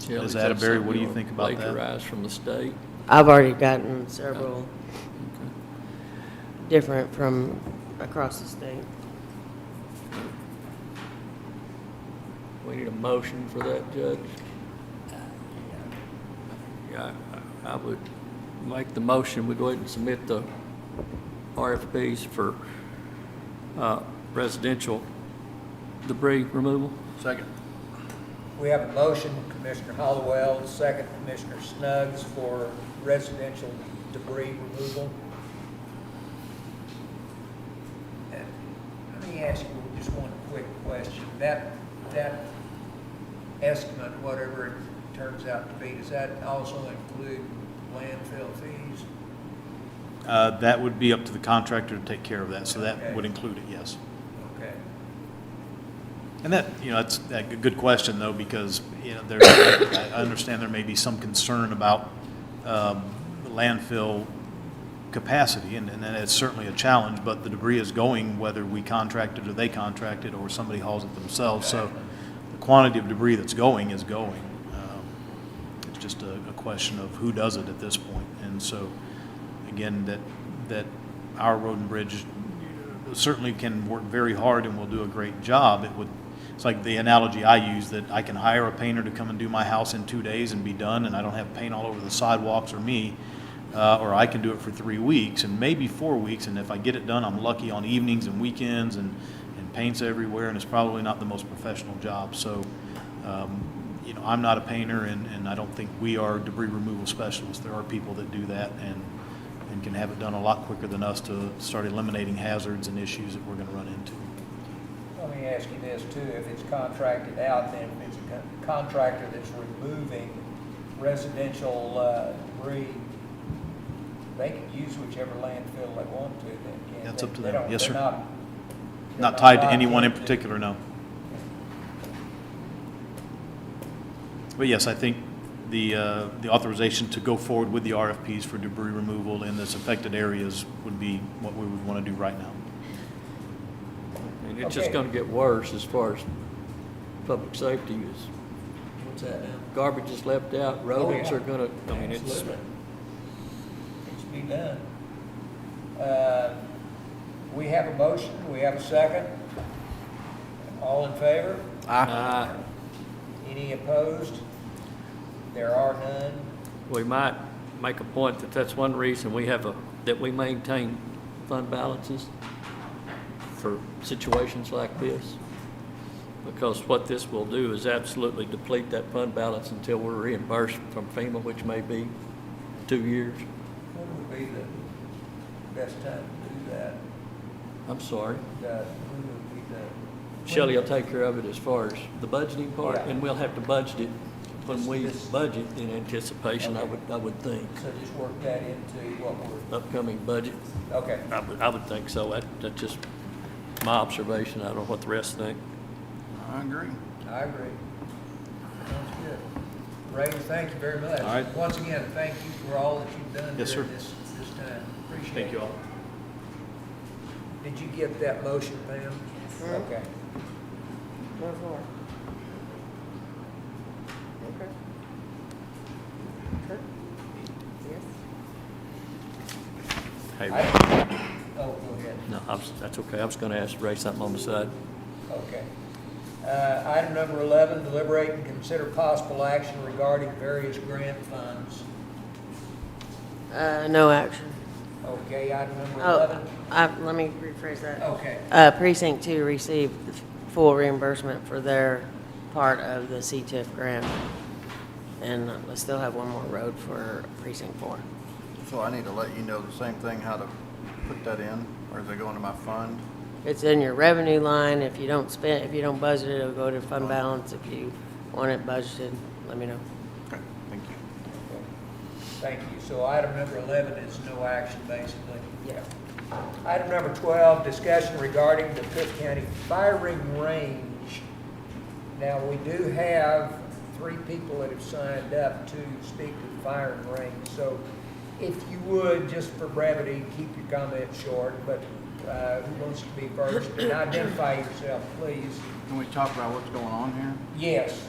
Shelley, Is that a Barry? something What do you wanna think about that? plagiarize from the state? I've already gotten several different from across the state. We need a motion for that, Judge? Yeah, I would make the motion, we go ahead and submit the RFPs for residential debris removal. Second. We have a motion, Commissioner Hollowell, second Commissioner Snuggs for residential debris removal. And let me ask you just one quick question. That estimate, whatever it turns out to be, does that also include landfill fees? That would be up to the contractor to take care of that, so that Okay. would include it, yes. Okay. And that's a good question, though, because, I understand there may be some concern about landfill capacity, and that is certainly a challenge, but the debris is going whether we contract it or they contract it or somebody hauls it themselves. So the quantity of debris that's going is going. It's just a question of who does it at this point. And so, again, that our road and bridge certainly can work very hard and will do a great job. It's like the analogy I use, that I can hire a painter to come and do my house in 2 days and be done, and I don't have paint all over the sidewalks or me, or I can do it for 3 weeks and maybe 4 weeks, and if I get it done, I'm lucky on evenings and weekends, and paint's everywhere, and it's probably not the most professional job. So, I'm not a painter, and I don't think we are debris removal specialists. There are people that do that and can have it done a lot quicker than us to start eliminating hazards and issues that we're going to run into. Let me ask you this too, if it's contracted out, then if it's a contractor that's removing residential debris, they can use whichever landfill they want to, then, can't they? That's up to They them. don't- Yes, they're sir. they're Not tied to locked anyone in into- particular, no. But yes, I think the authorization to go forward with the RFPs for debris removal in this affected areas would be what we would want to do right now. And it's just Okay. gonna get worse as far as public safety is. What's that now? Garbage is left out, rodents yeah. are gonna, I mean, it's, Absolutely. Needs to be done. We have a motion, we have a second. All in favor? Any opposed? There are none. we might make a point that that's one reason that we maintain fund balances for situations like this. Because what this will do is absolutely deplete that fund balance until we're reimbursed from FEMA, which may be 2 years. When would be the best time to do that? I'm sorry. When would be the? Shelley will take care of it as far as the budgeting part, Yeah. and we'll have to budget it when we This- budget in anticipation, Okay. I would think. So just work that into what we're, Upcoming budget, okay. I would think so. That's just my observation. I don't know what the rest think. I agree. I agree. Sounds good. Ray, thank you very much. All right. Once again, thank you for all that you've done Yes, during sir. this time. Appreciate it. Thank you all. Did you get that motion, Pam? Yes. Okay. What for? Okay. Kurt? Yes? Hey, Oh, go ahead. no, that's okay. I was gonna ask Ray something on the side. Okay. Item number 11, deliberate and consider possible action regarding various grant funds. No action. Okay, item number Oh, 11. let me rephrase that. Okay, Precinct 2 received full reimbursement for their part of the CTIF grant. And I still have one more road for Precinct 4. So I need to let you know the same thing, how to put that in, or is it going to my fund? It's in your revenue line. If you don't spend, if you don't budget it, it'll go to fund balance. If you want it budgeted, let me know. Okay, thank you. thank you. So item number 11 is no action, basically. Yeah. Item number 12, discussion regarding the Cooke County firing range. Now, we do have 3 people that have signed up to speak to the firing range. So if you would, just for brevity, keep your comments short, but who wants to be first? And identify yourself, please. Can we talk about what's going on here? Yes.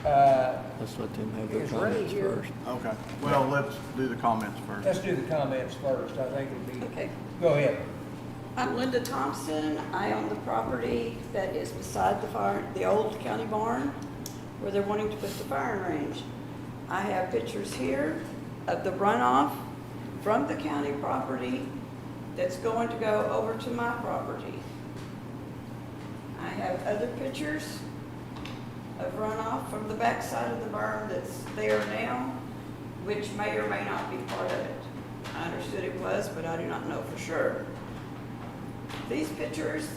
Let's let them have their Is Ray comments here? first. Okay, well, let's do the comments Let's first. do the comments first. I think it'd be, Okay. go ahead. I'm Linda Thompson. I own the property that is beside the old county barn where they're wanting to put the firing range. I have pictures here of the runoff from the county property that's going to go over to my property. I have other pictures of runoff from the backside of the berm that's there now, which may or may not be part of it. I understood it was, but I do not know for sure. These pictures,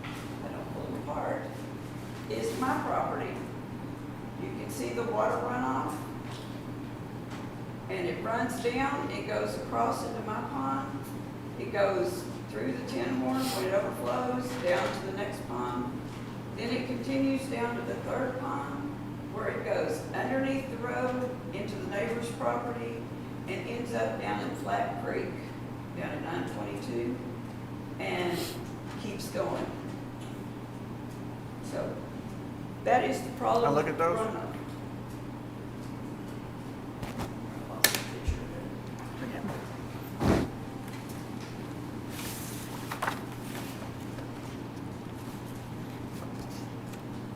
I don't pull them apart, is my property. You can see the water runoff, and it runs down, it goes across into my pond, it goes through the tin horn when it overflows, down to the next pond, then it continues down to the third pond, where it goes underneath the road into the neighbor's property, and ends up down in Flat Creek, down at 922, and keeps going. So, that is the problem. Now look at those. with runoff.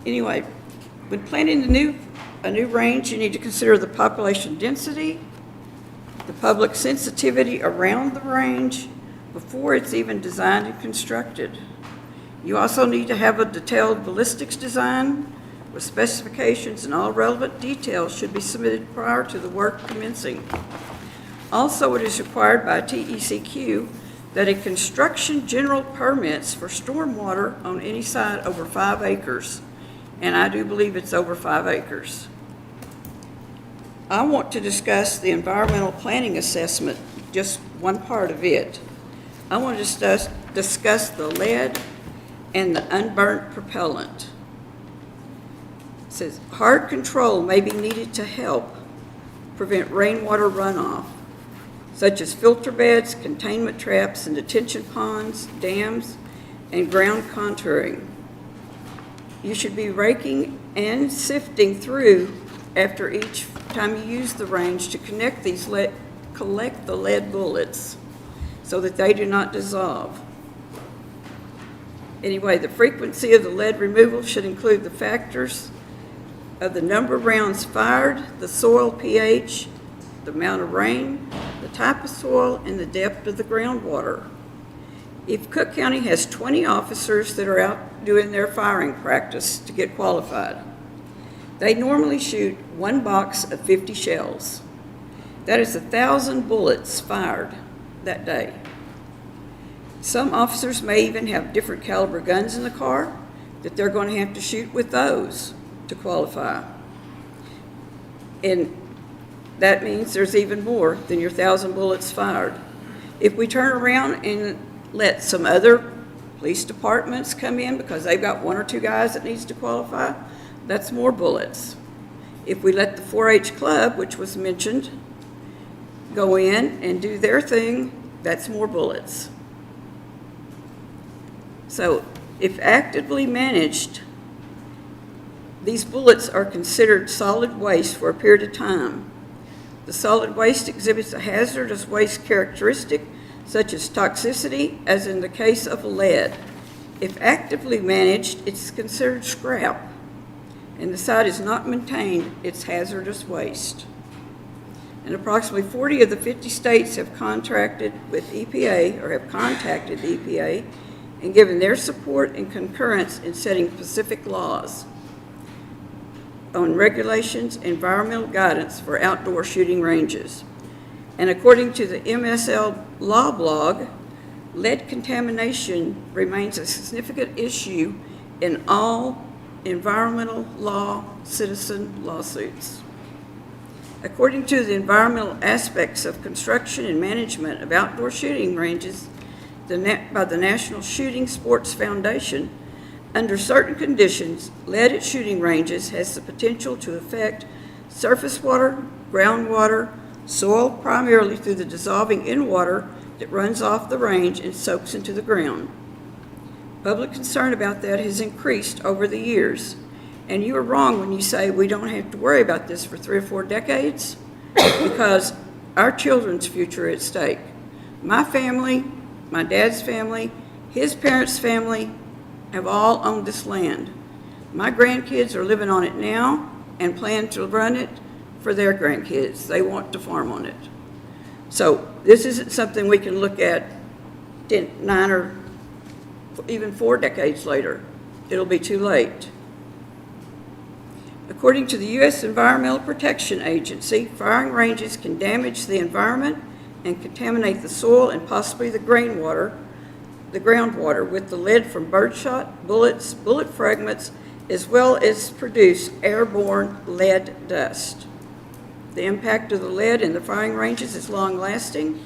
Anyway, when planning a new range, you need to consider the population density, the public sensitivity around the range before it's even designed and constructed. You also need to have a detailed ballistics design with specifications, and all relevant details should be submitted prior to the work commencing. Also, it is required by TECQ that a construction general permits for stormwater on any site over 5 acres, and I do believe it's over 5 acres. I want to discuss the environmental planning assessment, just one part of it. I want to discuss the lead and the unburnt propellant. It says, hard control may be needed to help prevent rainwater runoff, such as filter beds, containment traps, and detention ponds, dams, and ground contouring. You should be raking and sifting through after each time you use the range to collect the lead bullets so that they do not dissolve. Anyway, the frequency of the lead removal should include the factors of the number of rounds fired, the soil pH, the amount of rain, the type of soil, and the depth of the groundwater. If Cooke County has 20 officers that are out doing their firing practice to get qualified, they normally shoot 1 box of 50 shells. That is 1,000 bullets fired that day. Some officers may even have different caliber guns in the car that they're going to have to shoot with those to qualify. And that means there's even more than your 1,000 bullets fired. If we turn around and let some other police departments come in because they've got 1 or 2 guys that needs to qualify, that's more bullets. If we let the 4-H club, which was mentioned, go in and do their thing, that's more bullets. So if actively managed, these bullets are considered solid waste for a period of time. The solid waste exhibits a hazardous waste characteristic such as toxicity, as in the case of lead. If actively managed, it's considered scrap, and the site is not maintained, it's hazardous waste. And approximately 40 of the 50 states have contracted with EPA or have contacted the EPA and given their support and concurrence in setting specific laws on regulations, environmental guidance for outdoor shooting ranges. And according to the MSL Law blog, lead contamination remains a significant issue in all environmental law citizen lawsuits. According to the environmental aspects of construction and management of outdoor shooting ranges by the National Shooting Sports Foundation, under certain conditions, lead at shooting ranges has the potential to affect surface water, groundwater, soil primarily through the dissolving in water that runs off the range and soaks into the ground. Public concern about that has increased over the years. And you are wrong when you say we don't have to worry about this for 3 or 4 decades, because our children's future is at stake. My family, my dad's family, his parents' family have all owned this land. My grandkids are living on it now and plan to run it for their grandkids. They want to farm on it. So this isn't something we can look at 9 or even 4 decades later. It'll be too late. According to the U.S. Environmental Protection Agency, firing ranges can damage the environment and contaminate the soil and possibly the groundwater with the lead from birdshot, bullets, bullet fragments, as well as produce airborne lead dust. The impact of the lead in the firing ranges is long-lasting,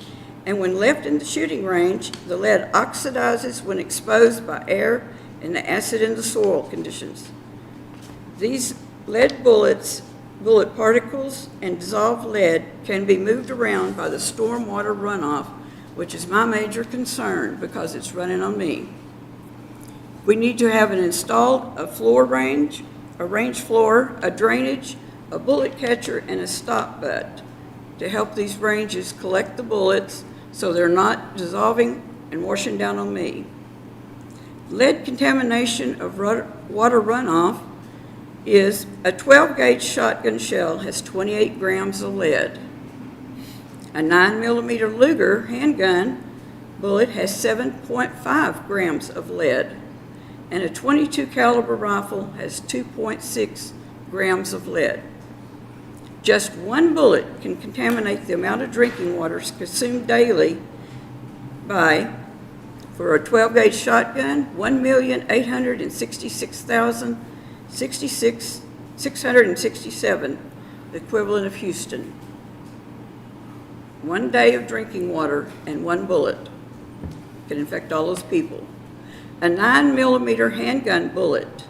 and when left in the shooting range, the lead oxidizes when exposed by air and the acid in the soil conditions. These lead bullet particles and dissolved lead can be moved around by the stormwater runoff, which is my major concern because it's running on me. We need to have a floor range, a range floor, a drainage, a bullet catcher, and a stop butt to help these ranges collect the bullets so they're not dissolving and washing down on me. Lead contamination of water runoff is a 12-gauge shotgun shell has 28 grams of lead. A 9mm Luger handgun bullet has 7.5 grams of lead, and a .22 caliber rifle has 2.6 grams of lead. Just one bullet can contaminate the amount of drinking water consumed daily by, for a 12-gauge shotgun, 1,866,667, the equivalent of Houston. 1 day of drinking water and 1 bullet can infect all those people. A 9mm handgun bullet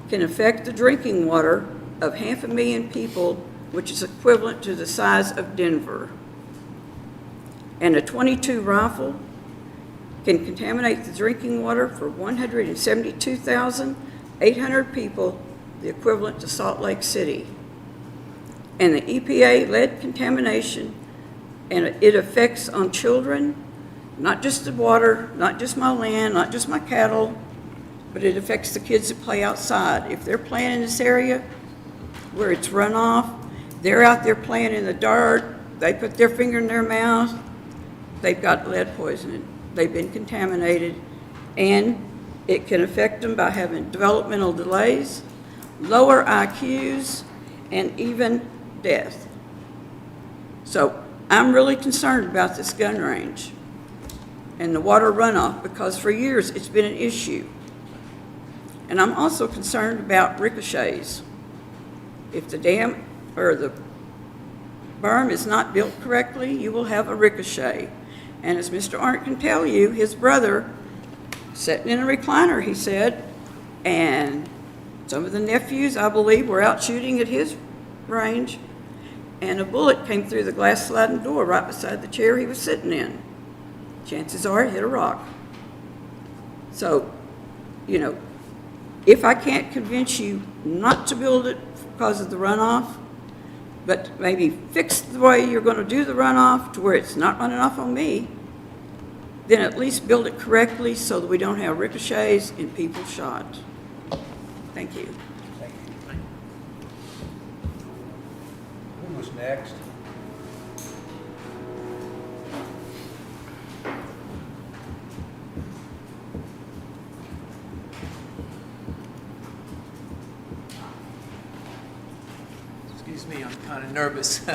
can affect the drinking water of 500,000 people, which is equivalent to the size of Denver. And a .22 rifle can contaminate the drinking water for 172,800 people, the equivalent to Salt Lake City. And the EPA lead contamination, and it affects on children, not just the water, not just my land, not just my cattle, but it affects the kids that play outside. If they're playing in this area where it's runoff, they're out there playing in the dirt, they put their finger in their mouth, they've got lead poisoning. They've been contaminated, and it can affect them by having developmental delays, lower IQs, and even death. So I'm really concerned about this gun range and the water runoff because for years it's been an issue. And I'm also concerned about ricochets. If the dam or the berm is not built correctly, you will have a ricochet. And as Mr. Arndt can tell you, his brother, sitting in a recliner, he said, and some of the nephews, I believe, were out shooting at his range, and a bullet came through the glass sliding door right beside the chair he was sitting in. Chances are it hit a rock. So, you know, if I can't convince you not to build it because of the runoff, but maybe fix the way you're going to do the runoff to where it's not running off on me, then at least build it correctly so that we don't have ricochets and people shot. Thank you. Thank you. Who was next? Excuse me, I'm kind of nervous.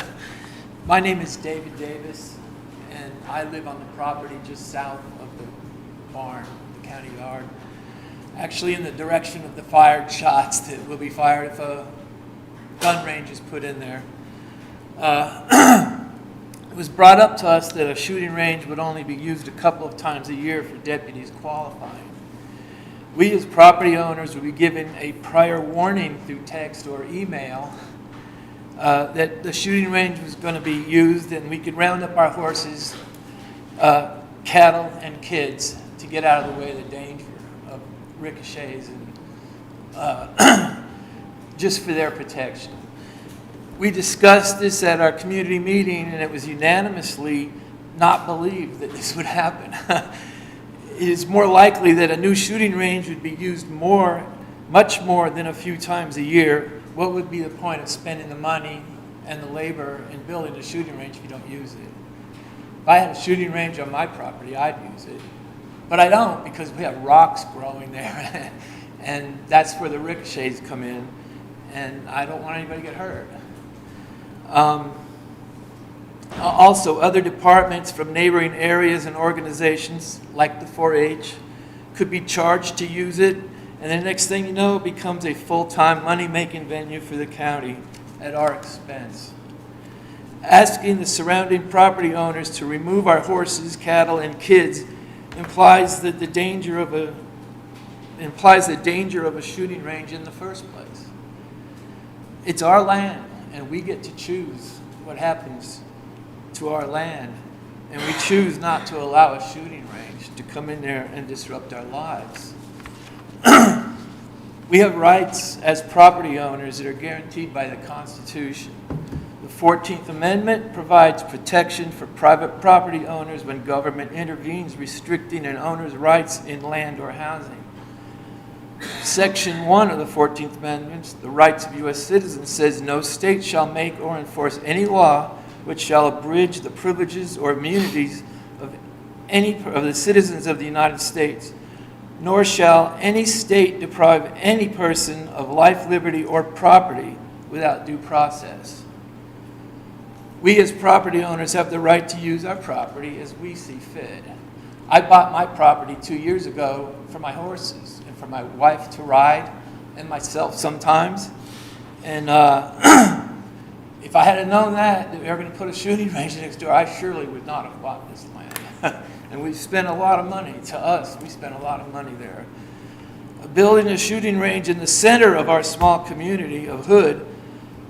My name is David Davis, and I live on the property just south of the barn, the county yard. Actually in the direction of the fired shots that will be fired if a gun range is put in there. It was brought up to us that a shooting range would only be used a couple of times a year for deputies qualifying. We as property owners would be given a prior warning through text or email that the shooting range was going to be used and we could round up our horses, cattle, and kids to get out of the way of the danger of ricochets and just for their protection. We discussed this at our community meeting and it was unanimously not believed that this would happen. It is more likely that a new shooting range would be used much more than a few times a year. What would be the point of spending the money and the labor in building a shooting range if you don't use it? If I had a shooting range on my property, I'd use it. But I don't because we have rocks growing there and that's where the ricochets come in and I don't want anybody to get hurt. Also, other departments from neighboring areas and organizations like the 4-H could be charged to use it, and the next thing you know, it becomes a full-time money-making venue for the county at our expense. Asking the surrounding property owners to remove our horses, cattle, and kids implies the danger of a shooting range in the first place. It's our land, and we get to choose what happens to our land, and we choose not to allow a shooting range to come in there and disrupt our lives. We have rights as property owners that are guaranteed by the Constitution. The 14th Amendment provides protection for private property owners when government intervenes, restricting an owner's rights in land or housing. Section 1 of the 14th Amendment, the rights of U.S. citizens, says no state shall make or enforce any law which shall abridge the privileges or immunities of any of the citizens of the United States, nor shall any state deprive any person of life, liberty, or property without due process. We as property owners have the right to use our property as we see fit. I bought my property 2 years ago for my horses and for my wife to ride and myself sometimes. And if I had known that we were going to put a shooting range next door, I surely would not have bought this land. And we spent a lot of money, to us, we spent a lot of money there. Building a shooting range in the center of our small community of Hood,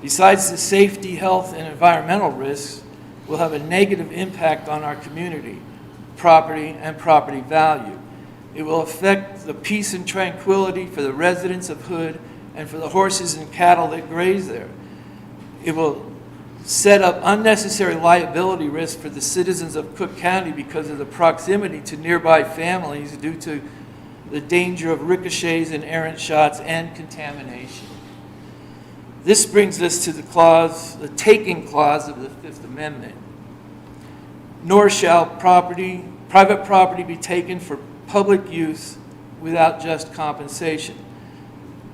besides the safety, health, and environmental risks, will have a negative impact on our community, property, and property value. It will affect the peace and tranquility for the residents of Hood and for the horses and cattle that graze there. It will set up unnecessary liability risk for the citizens of Cooke County because of the proximity to nearby families due to the danger of ricochets and errant shots and contamination. This brings us to the taking clause of the Fifth Amendment. Nor shall private property be taken for public use without just compensation.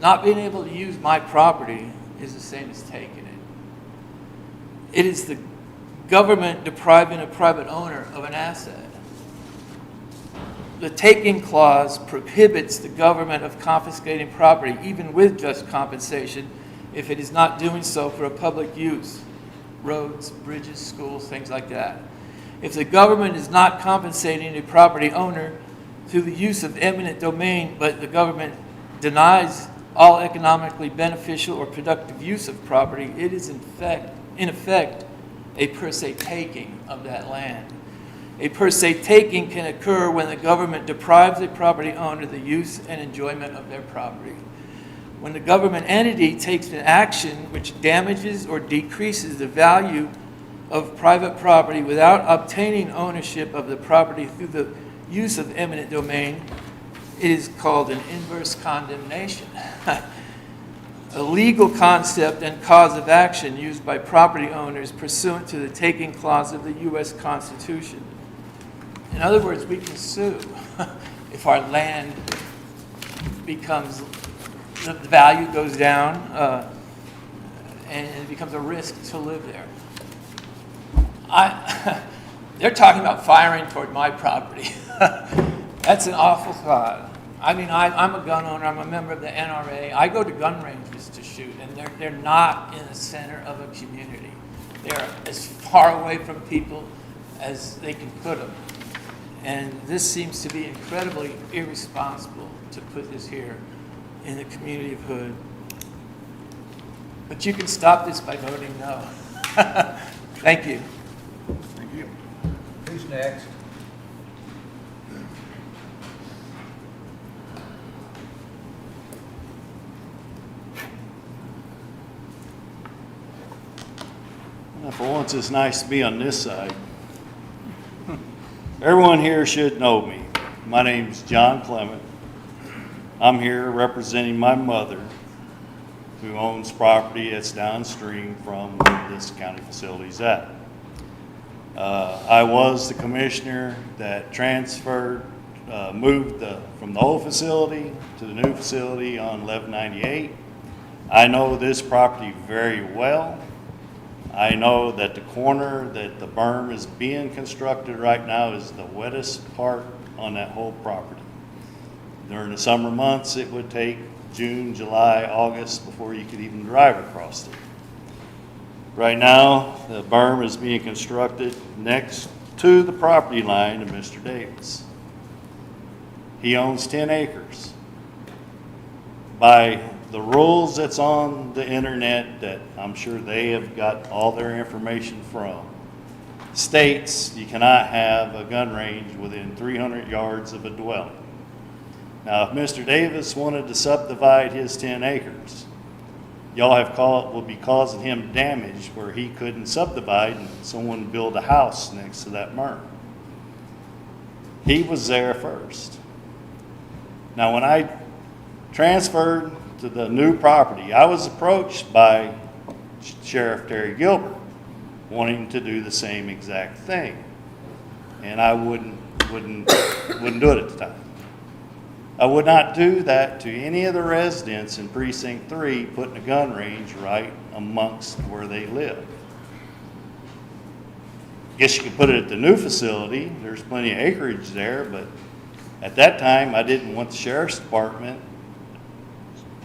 Not being able to use my property is the same as taking it. It is the government depriving a private owner of an asset. The taking clause prohibits the government of confiscating property, even with just compensation, if it is not doing so for a public use, roads, bridges, schools, things like that. If the government is not compensating a property owner through the use of eminent domain, but the government denies all economically beneficial or productive use of property, it is in effect a per se taking of that land. A per se taking can occur when the government deprives a property owner the use and enjoyment of their property. When the government entity takes an action which damages or decreases the value of private property without obtaining ownership of the property through the use of eminent domain, it is called an inverse condemnation, a legal concept and cause of action used by property owners pursuant to the taking clause of the U.S. Constitution. In other words, we can sue if our land becomes, the value goes down, and it becomes a risk to live there. They're talking about firing toward my property. That's an awful thought. I mean, I'm a gun owner. I'm a member of the NRA. I go to gun ranges to shoot, and they're not in the center of a community. They're as far away from people as they can put them. And this seems to be incredibly irresponsible to put this here in the community of Hood. But you can stop this by voting no. Thank you. Thank you. Who's next? Well, for once, it's nice to be on this side. Everyone here should know me. My name's John Clement. I'm here representing my mother, who owns property that's downstream from where this county facility's at. I was the commissioner that transferred, moved from the old facility to the new facility on 1198. I know this property very well. I know that the corner that the berm is being constructed right now is the wettest part on that whole property. During the summer months, it would take June, July, August before you could even drive across it. Right now, the berm is being constructed next to the property line of Mr. Davis. He owns 10 acres. By the rules that's on the internet that I'm sure they have got all their information from, states you cannot have a gun range within 300 yards of a dwelling. Now, if Mr. Davis wanted to subdivide his 10 acres, y'all will be causing him damage where he couldn't subdivide and someone build a house next to that berm. He was there first. Now, when I transferred to the new property, I was approached by Sheriff Terry Gilbert wanting to do the same exact thing. And I wouldn't do it at the time. I would not do that to any of the residents in Precinct 3, putting a gun range right amongst where they live. Guess you could put it at the new facility. There's plenty of acreage there, but at that time, I didn't want the sheriff's department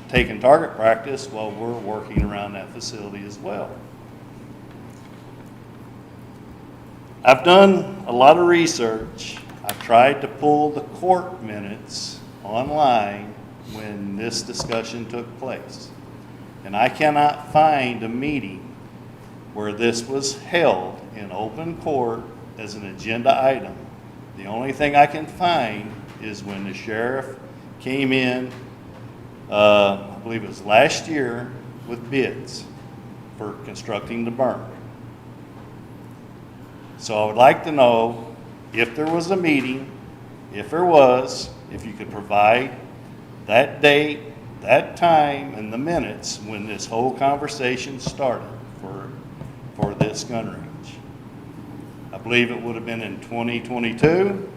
taking target practice while we're working around that facility as well. I've done a lot of research. I tried to pull the court minutes online when this discussion took place. And I cannot find a meeting where this was held in open court as an agenda item. The only thing I can find is when the sheriff came in, I believe it was last year, with bids for constructing the berm. So I would like to know if there was a meeting, if there was, if you could provide that date, that time, and the minutes when this whole conversation started for this gun range. I believe it would have been in 2022.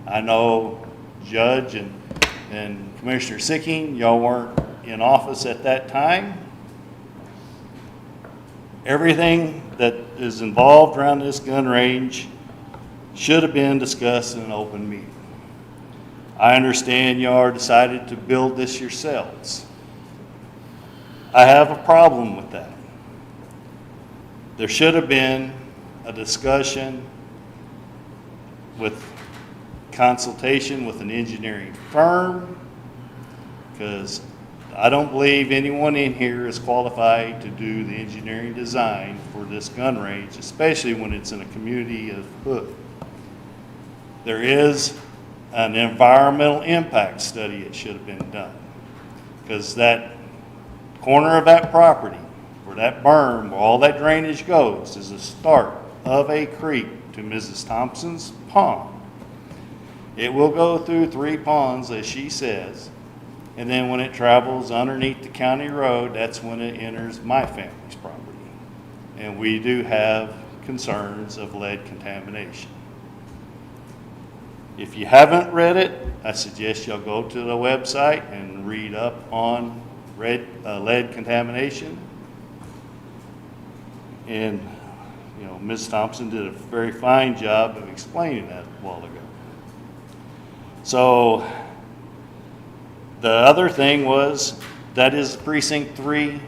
I know Judge and Commissioner Sicking, y'all weren't in office at that time. Everything that is involved around this gun range should have been discussed in an open meeting. I understand y'all decided to build this yourselves. I have a problem with that. There should have been a discussion with consultation with an engineering firm, because I don't believe anyone in here is qualified to do the engineering design for this gun range, especially when it's in a community of Hood. There is an environmental impact study that should have been done, because that corner of that property, where that berm, where all that drainage goes, is the start of a creek to Mrs. Thompson's pond. It will go through 3 ponds, as she says, and then when it travels underneath the county road, that's when it enters my family's property. And we do have concerns of lead contamination. If you haven't read it, I suggest y'all go to the website and read up on lead contamination. And, you know, Ms. Thompson did a very fine job of explaining that a while ago. So the other thing was, that is Precinct 3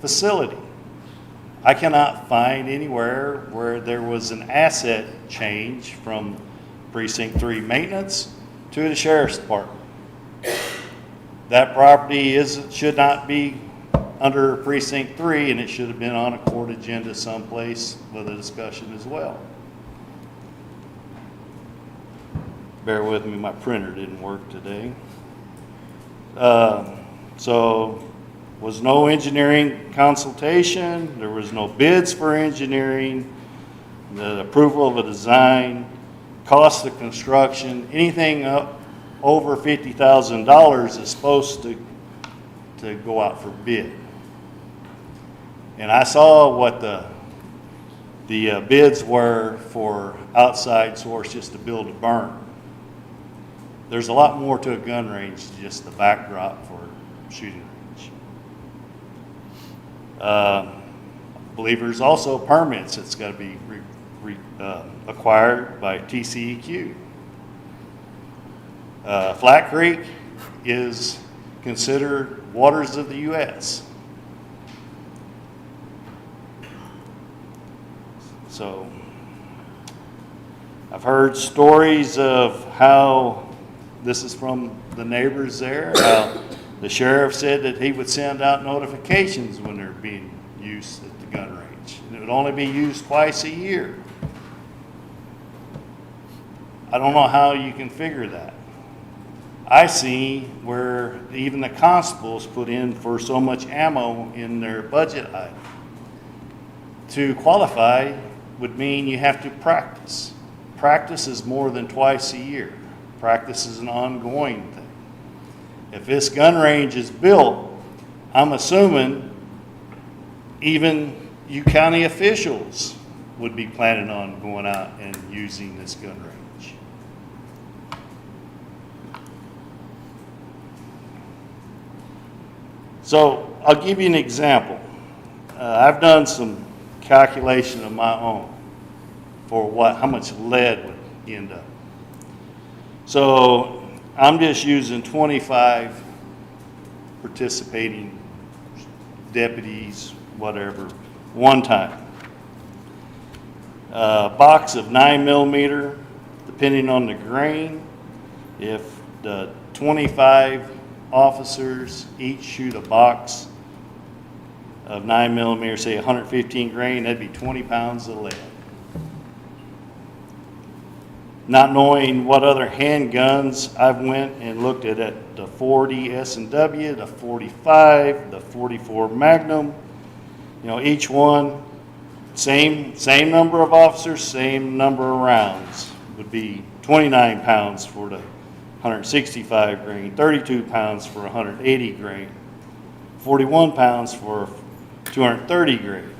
facility. I cannot find anywhere where there was an asset change from Precinct 3 maintenance to the Sheriff's Department. That property should not be under Precinct 3, and it should have been on a court agenda someplace with a discussion as well. Bear with me, my printer didn't work today. So, was no engineering consultation, there was no bids for engineering, the approval of a design, cost of construction, anything up over $50,000 is supposed to go out for bid. And I saw what the bids were for outside source just to build a berm. There's a lot more to a gun range than just the backdrop for shooting range. I believe there's also permits that's got to be acquired by TCEQ. Flat Creek is considered waters of the U.S. So I've heard stories of how, this is from the neighbors there, how the sheriff said that he would send out notifications when they're being used at the gun range. And it would only be used twice a year. I don't know how you can figure that. I see where even the constables put in for so much ammo in their budget item. To qualify would mean you have to practice. Practice is more than twice a year. Practice is an ongoing thing. If this gun range is built, I'm assuming even you county officials would be planning on going out and using this gun range. So I'll give you an example. I've done some calculation of my own for how much lead would end up. So I'm just using 25 participating deputies, whatever, one time. A box of 9mm, depending on the grain. If the 25 officers each shoot a box of 9mm, say 115 grain, that'd be 20 pounds of lead. Not knowing what other handguns, I've went and looked at the 40 S&W, the 45, the 44 Magnum. You know, each one, same number of officers, same number of rounds, would be 29 pounds for the 165 grain, 32 pounds for 180 grain, 41 pounds for 230 grain.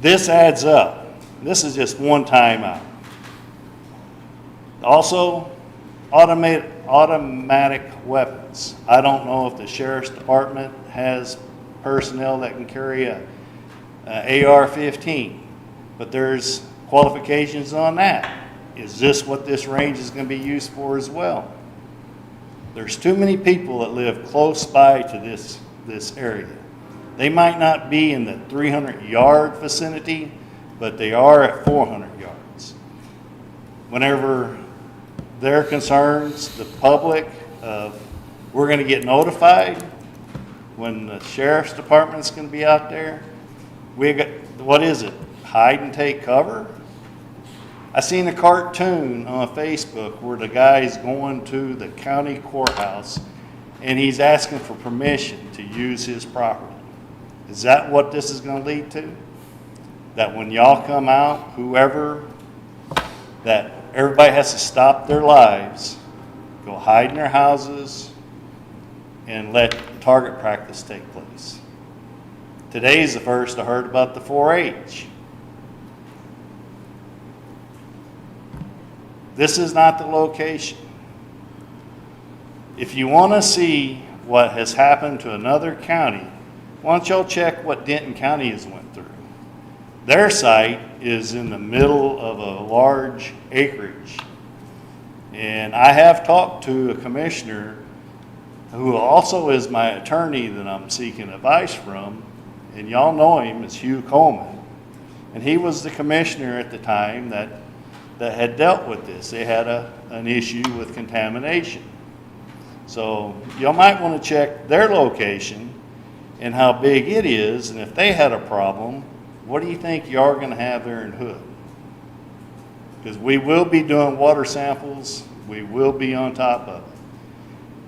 This adds up. This is just one time out. Also, automatic weapons. I don't know if the Sheriff's Department has personnel that can carry a AR-15, but there's qualifications on that. Is this what this range is going to be used for as well? There's too many people that live close by to this area. They might not be in the 300-yard vicinity, but they are at 400 yards. Whenever their concerns, the public, we're going to get notified when the Sheriff's Department's going to be out there. We got, what is it, hide and take cover? I seen a cartoon on Facebook where the guy's going to the county courthouse and he's asking for permission to use his property. Is that what this is going to lead to? That when y'all come out, whoever, that everybody has to stop their lives, go hide in their houses, and let target practice take place. Today's the first I heard about the 4-H. This is not the location. If you want to see what has happened to another county, why don't y'all check what Denton County has went through? Their site is in the middle of a large acreage. And I have talked to a commissioner who also is my attorney that I'm seeking advice from, and y'all know him as Hugh Coleman. And he was the commissioner at the time that had dealt with this. They had an issue with contamination. So y'all might want to check their location and how big it is, and if they had a problem, what do you think you are going to have there in Hood? Because we will be doing water samples, we will be on top of it.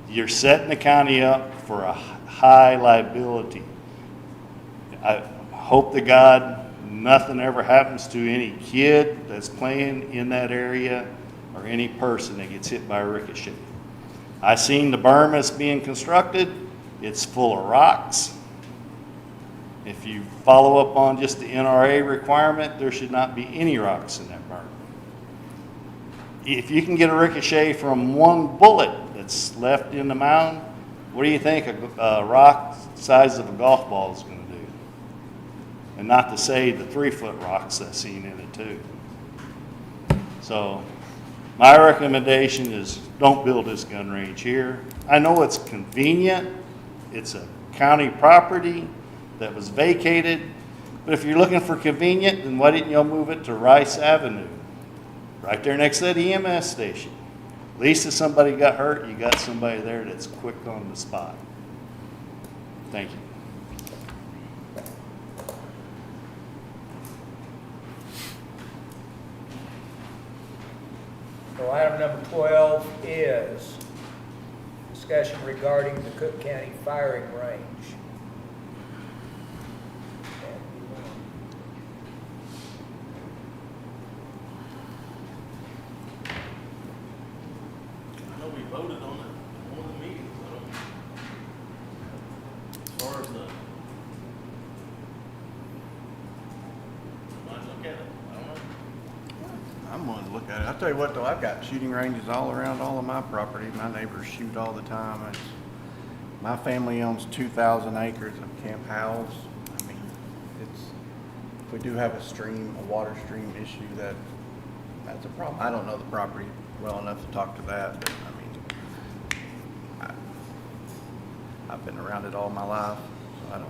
You're setting the county up for a high liability. I hope to God nothing ever happens to any kid that's playing in that area or any person that gets hit by a ricochet. I seen the berm that's being constructed. It's full of rocks. If you follow up on just the NRA requirement, there should not be any rocks in that berm. If you can get a ricochet from one bullet that's left in the mound, what do you think a rock the size of a golf ball is going to do? And not to say the 3-foot rocks I've seen in it too. So my recommendation is don't build this gun range here. I know it's convenient. It's a county property that was vacated. But if you're looking for convenient, then why didn't y'all move it to Rice Avenue? Right there next to that EMS station. At least if somebody got hurt, you got somebody there that's quick on the spot. Thank you. So item number 12 is discussion regarding the Cooke County firing range. I know we voted on it in one of the meetings, as far as the, might look at it, I don't know. I'm going to look at it. I'll tell you what, though, I've got shooting ranges all around all of my property. My neighbors shoot all the time. My family owns 2,000 acres of Camp Howells. I mean, we do have a water stream issue that's a problem. I don't know the property well enough to talk to that, but I mean, I've been around it all my life, so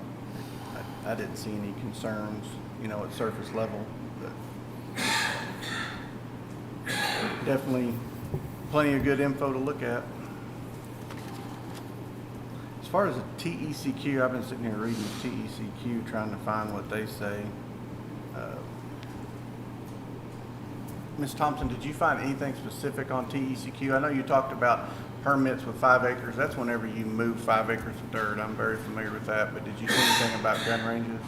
I didn't see any concerns, at surface level, but definitely plenty of good info to look at. As far as the TECQ, I've been sitting here reading the TECQ, trying to find what they say. Ms. Thompson, did you find anything specific on TECQ? I know you talked about permits with 5 acres. That's whenever you move 5 acres of dirt. I'm very familiar with that, but did you see anything about gun ranges?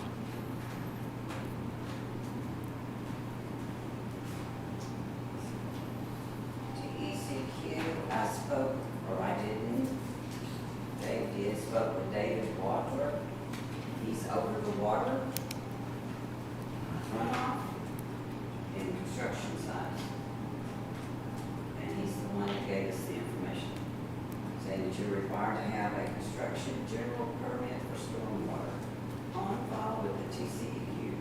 TECQ, I spoke, or I didn't. Dave did, spoke with David Walker. He's over the water runoff in construction sites. And he's the one that gave us the information, saying that you're required to have a construction general permit for stormwater on file with the TCEQ.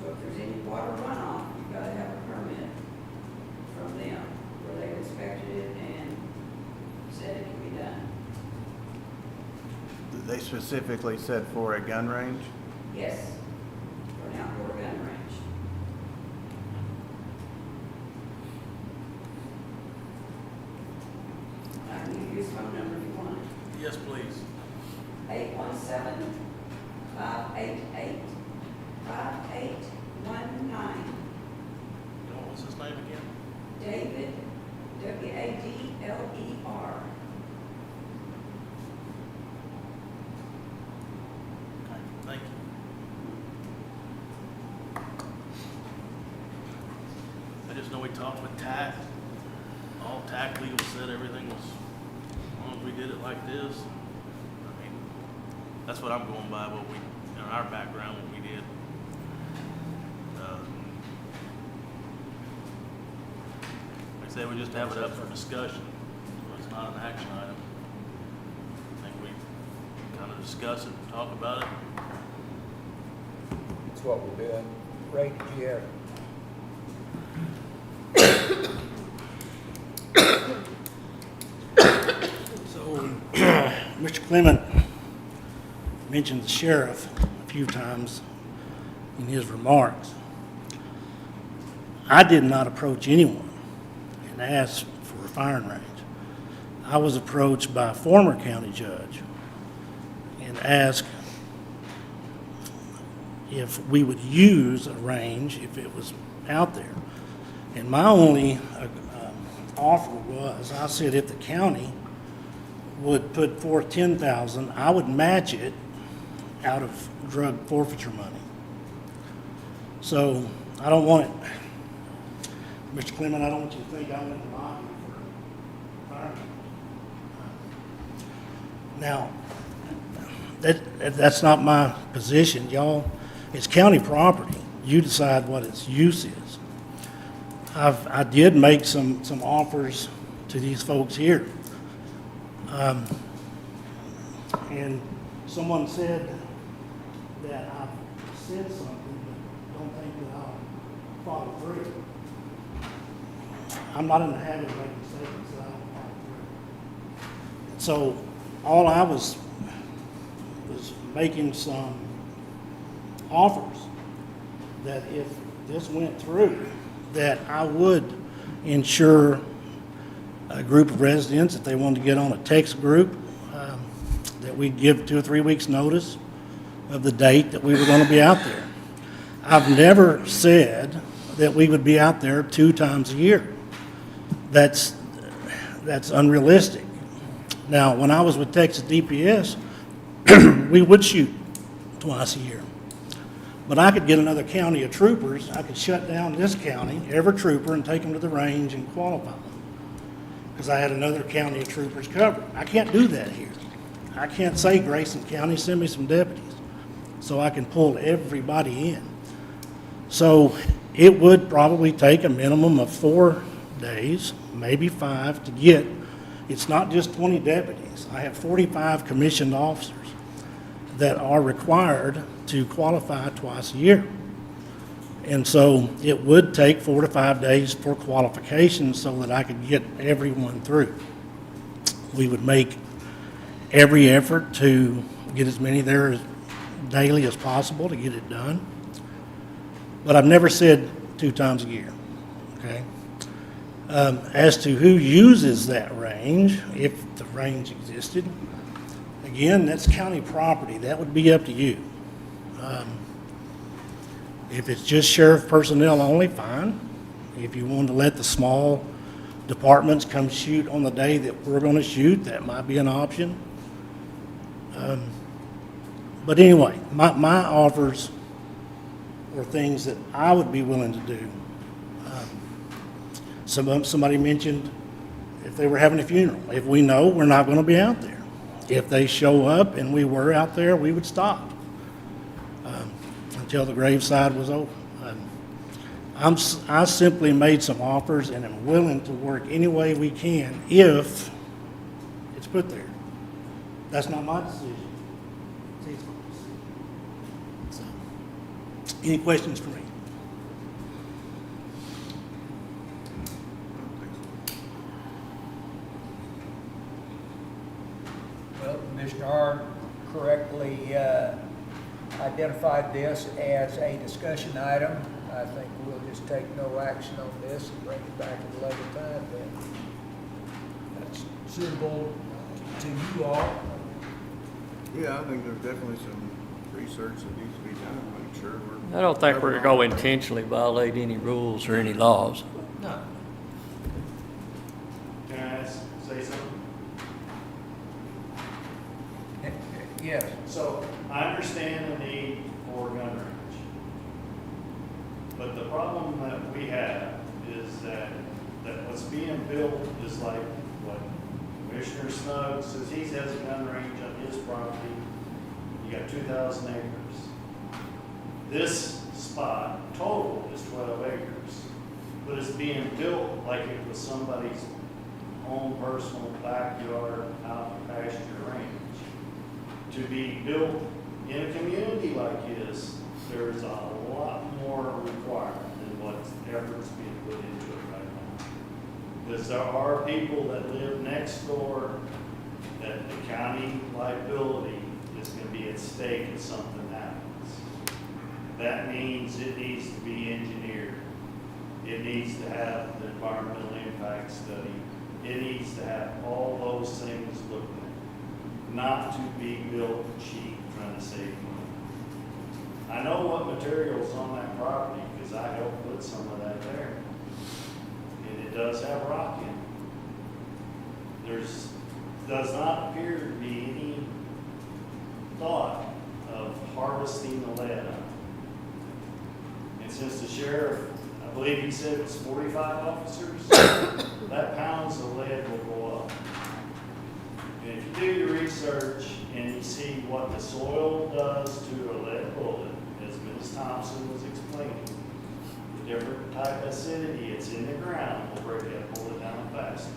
So if there's any water runoff, you've got to have a permit from them where they've inspected it and said it can be done. They specifically said for a gun range? Yes, for an outdoor gun range. I can give you his phone number if you want it. Yes, please. 817-588-5819. What's his name again? David, W-A-D-L-E-R. Okay, thank you. like this, I mean, that's what I'm going by, what we, in our background, what we did. Like I say, we just have it up for discussion, so it's not an action item. I think we kind of discuss it, talk about it. That's what we're doing. Ray, did you have? So, Mr. Clement mentioned the sheriff a few times in his remarks. I did not approach anyone and ask for a firing range. I was approached by a former county judge and asked if we would use a range if it was out there. And my only offer was, I said if the county would put forth $10,000, I would match it out of drug forfeiture money. So I don't want it, Mr. Clement, I don't want you to think I went to lobby for firemen. Now, that's not my position, y'all. It's county property. You decide what its use is. I did make some offers to these folks here. And someone said that I said something, but don't think that I'll follow through. I'm not in the habit of making statements that I don't follow through. So all I was making some offers that if this went through, that I would insure a group of residents, if they wanted to get on a text group, that we'd give 2 or 3 weeks notice of the date that we were going to be out there. I've never said that we would be out there 2 times a year. That's unrealistic. Now, when I was with Texas DPS, we would shoot twice a year. But I could get another county of troopers, I could shut down this county, every trooper, and take them to the range and qualify them. Because I had another county of troopers covered. I can't do that here. I can't say, Grayson County, send me some deputies, so I can pull everybody in. So it would probably take a minimum of 4 days, maybe 5, to get, it's not just 20 deputies. I have 45 commissioned officers that are required to qualify twice a year. And so it would take 4 to 5 days for qualification so that I could get everyone through. We would make every effort to get as many there daily as possible to get it done. But I've never said 2 times a year, okay? As to who uses that range, if the range existed, again, that's county property. That would be up to you. If it's just sheriff personnel only, fine. If you want to let the small departments come shoot on the day that we're going to shoot, that might be an option. But anyway, my offers were things that I would be willing to do. Somebody mentioned if they were having a funeral. If we know we're not going to be out there. If they show up and we were out there, we would stop until the graveside was over. I simply made some offers and am willing to work any way we can if it's put there. That's not my decision. It's his decision. So, any questions for me? Well, Commissioner Hart correctly identified this as a discussion item. I think we'll just take no action on this and bring it back at a later time then. That's suitable to you all. Yeah, I think there's definitely some research that needs to be done to make sure we're. I don't think we're going to intentionally violate any rules or any laws. No. Can I say something? Yes. So I understand the need for gun range. But the problem that we have is that what's being built is like what Commissioner Snug says he has a gun range on his property. You got 2,000 acres. This spot total is 12 acres, but it's being built like it was somebody's own personal backyard out in pasture range. To be built in a community like this, there's a lot more required than what effort's being put into it right now. Because there are people that live next door that the county liability is going to be at stake if something happens. That means it needs to be engineered. It needs to have the environmental impact study. It needs to have all those things looked at. Not to be built cheap trying to save money. I know what material's on that property because I helped put some of that there. And it does have rock in it. Does not appear to be any thought of harvesting the lead out. And since the sheriff, I believe he said it's 45 officers, that pounds of lead will go up. And if you do your research and you see what the soil does to a lead bullet, as Ms. Thompson was explaining, the different type of acidity it's in the ground will break that bullet down faster.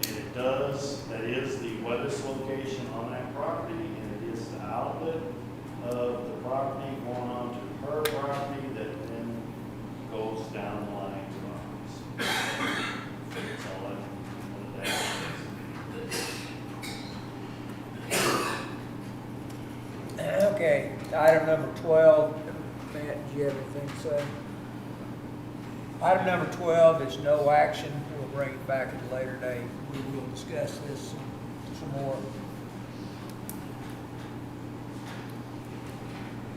And it does, that is the wettest location on that property, and it is the outlet of the property going on to her property that then goes down the line to ours. That's all I wanted to add. Okay, item number 12, Matt, do you have anything to say? Item number 12 is no action. We'll bring it back at a later date. We will discuss this some more.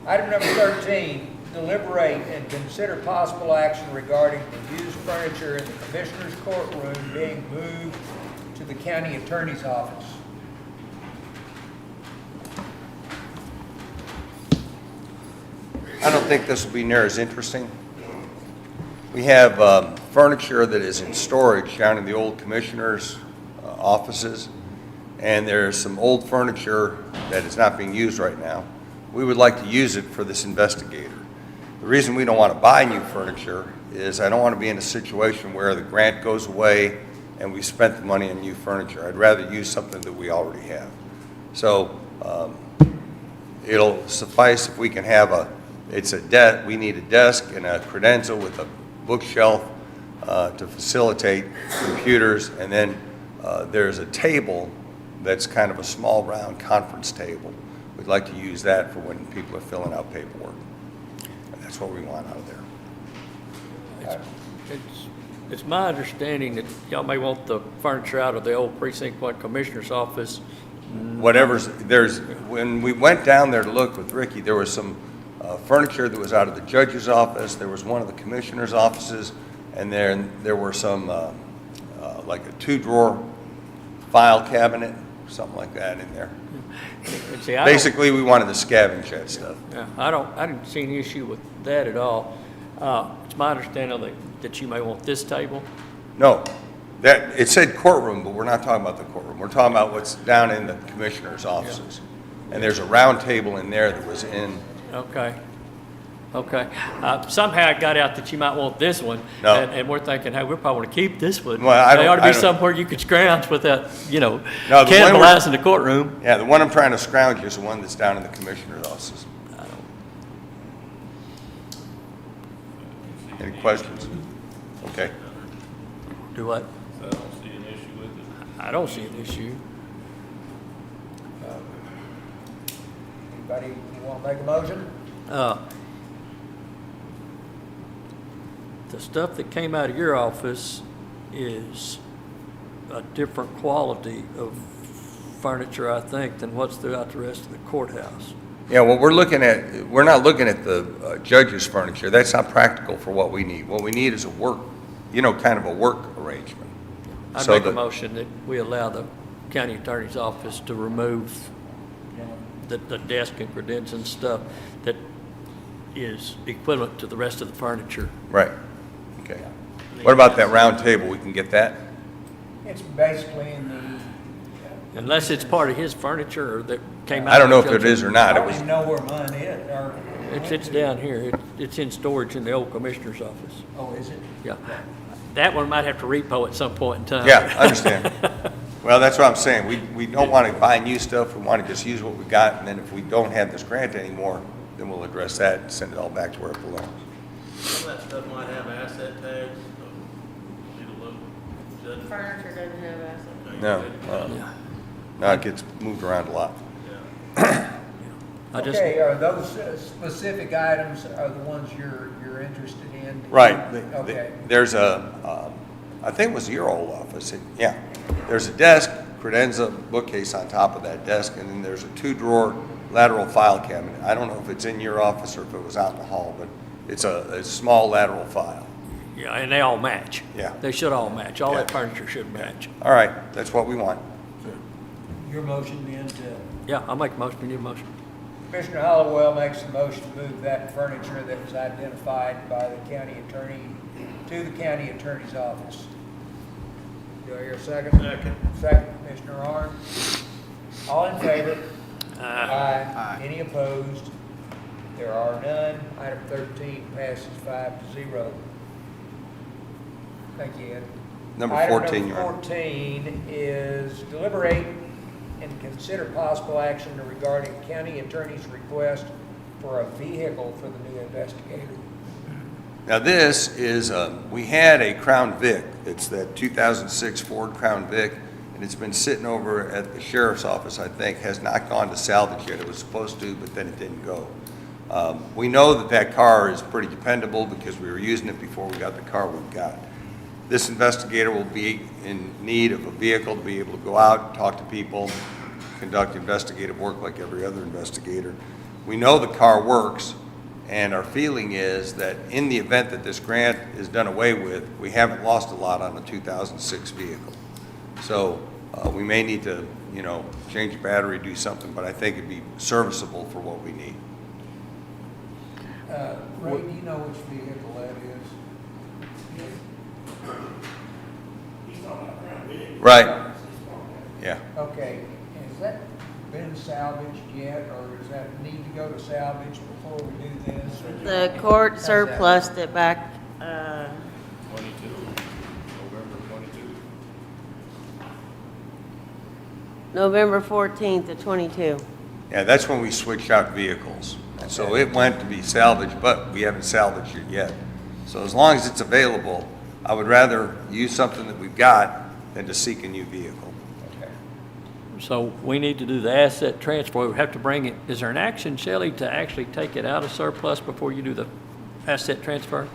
Item number 13, deliberate and consider possible action regarding the used furniture in the Commissioner's courtroom being moved to the County Attorney's office. I don't think this will be near as interesting. We have furniture that is in storage down in the old commissioner's offices, and there's some old furniture that is not being used right now. We would like to use it for this investigator. The reason we don't want to buy new furniture is I don't want to be in a situation where the grant goes away and we spent the money on new furniture. I'd rather use something that we already have. So it'll suffice if we can have we need a desk and a credenza with a bookshelf to facilitate computers, and then there's a table that's kind of a small round conference table. We'd like to use that for when people are filling out paperwork. And that's what we want out of there. It's my understanding that y'all may want the furniture out of the old precinct 1 commissioner's office. When we went down there to look with Ricky, there was some furniture that was out of the judge's office. There was one of the commissioner's offices, and then there were some, like a 2-drawer file cabinet, something like that in there. See, Basically, we wanted to scavenge that stuff. Yeah, I didn't see any issue with that at all. It's my understanding that you may want this table. No, it said courtroom, but we're not talking about the courtroom. We're talking about what's down in the commissioner's offices. Yeah. And there's a round table in there that was in. Okay. Somehow I got out that you might want this one. No. And we're thinking, hey, we'll probably want to keep this one. Well, There ought to be somewhere you could scrounge without, No, cannibalizing the courtroom. Yeah, the one I'm trying to scrounge is the one that's down in the commissioner's offices. Any questions? Okay. Do what? I don't see an issue with it. I don't see an issue. Anybody want to make a motion? The stuff that came out of your office is a different quality of furniture, I think, than what's throughout the rest of the courthouse. Yeah, well, we're not looking at the judge's furniture. That's not practical for what we need. What we need is kind of a work arrangement. I make a motion that we allow the county attorney's office to remove the desk and credence and stuff that is equivalent to the rest of the furniture. Right. Okay. What about that round table? We can get that? It's basically in the. Unless it's part of his furniture or that came out. I don't know of if it the is or I not. It don't was, even know where mine is, or. It's down here. It's in storage in the old commissioner's office. Oh, is it? Yeah. That one might have to repo at some point in time. yeah, I understand. Well, that's what I'm saying. We don't want to buy new stuff. We want to just use what we got, and then if we don't have this grant anymore, then we'll address that and send it all back to where it belongs. Some of that stuff might have asset tags, need a little, doesn't. Furniture doesn't have assets. No, Yeah. no, it gets moved around a lot. I just, Okay, are those specific items are the ones you're interested in? Right. Okay. There's I think it was your old office. Yeah. There's a desk, credenza, bookcase on top of that desk, and then there's a 2-drawer lateral file cabinet. I don't know if it's in your office or if it was out in the hall, but it's a small lateral file. yeah, and they all match. Yeah. They should all match. All Yeah. that furniture should match. All right, that's what we want. Your motion then to, Yeah, I'll make a motion, you need a motion. Commissioner Hollowell makes the motion to move that furniture that was identified by the county attorney to the county attorney's office. Do I hear a second? Second. Second, Commissioner Arn. All in favor? Aye. Any opposed? There are none. Item 13 passes 5-0. Thank you, Ed. Number 14, Your Item Honor. number 14 is deliberate and consider possible action regarding county attorney's request for a vehicle for the new investigator. Now this is, we had a Crown Vic. It's that 2006 Ford Crown Vic, and it's been sitting over at the sheriff's office, I think, has not gone to salvage yet. It was supposed to, but then it didn't go. We know that that car is pretty dependable because we were using it before we got the car we've got. This investigator will be in need of a vehicle to be able to go out, talk to people, conduct investigative work like every other investigator. We know the car works, and our feeling is that in the event that this grant is done away with, we haven't lost a lot on the 2006 vehicle. So we may need to, change the battery, do something, but I think it'd be serviceable for what we need. Ray, do you know which vehicle that is? Right. Yeah. Okay, has that been salvaged yet, or does that need to go to salvage before we do this? or do The we- court how's that? surplused it back, 22, November 22. November 14th of 22. Yeah, that's when we switched out vehicles. And so it went to be salvaged, but we haven't salvaged it yet. So as long as it's available, I would rather use something that we've got than to seek a new vehicle. Okay. So we need to do the asset transfer. We have to bring it, is there an action, Shelley, to actually take it out of surplus before you do the asset transfer?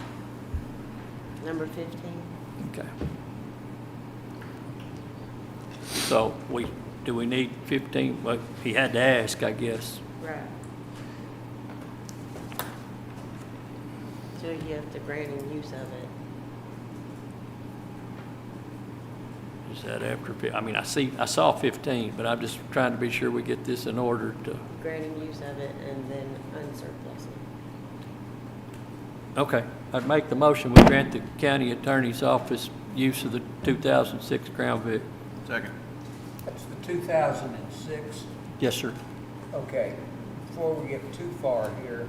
Number 15. Okay. So do we need 15? Well, he had to ask, I guess. Right. So you have to grant him use of it. Is that after, I mean, I saw 15, but I'm just trying to be sure we get this in order to, Grant him use of it and then unsurplus it. okay. I'd make the motion, we grant the county attorney's office use of the 2006 Crown Vic. Second. That's the 2006. Yes, sir. Okay, before we get too far here,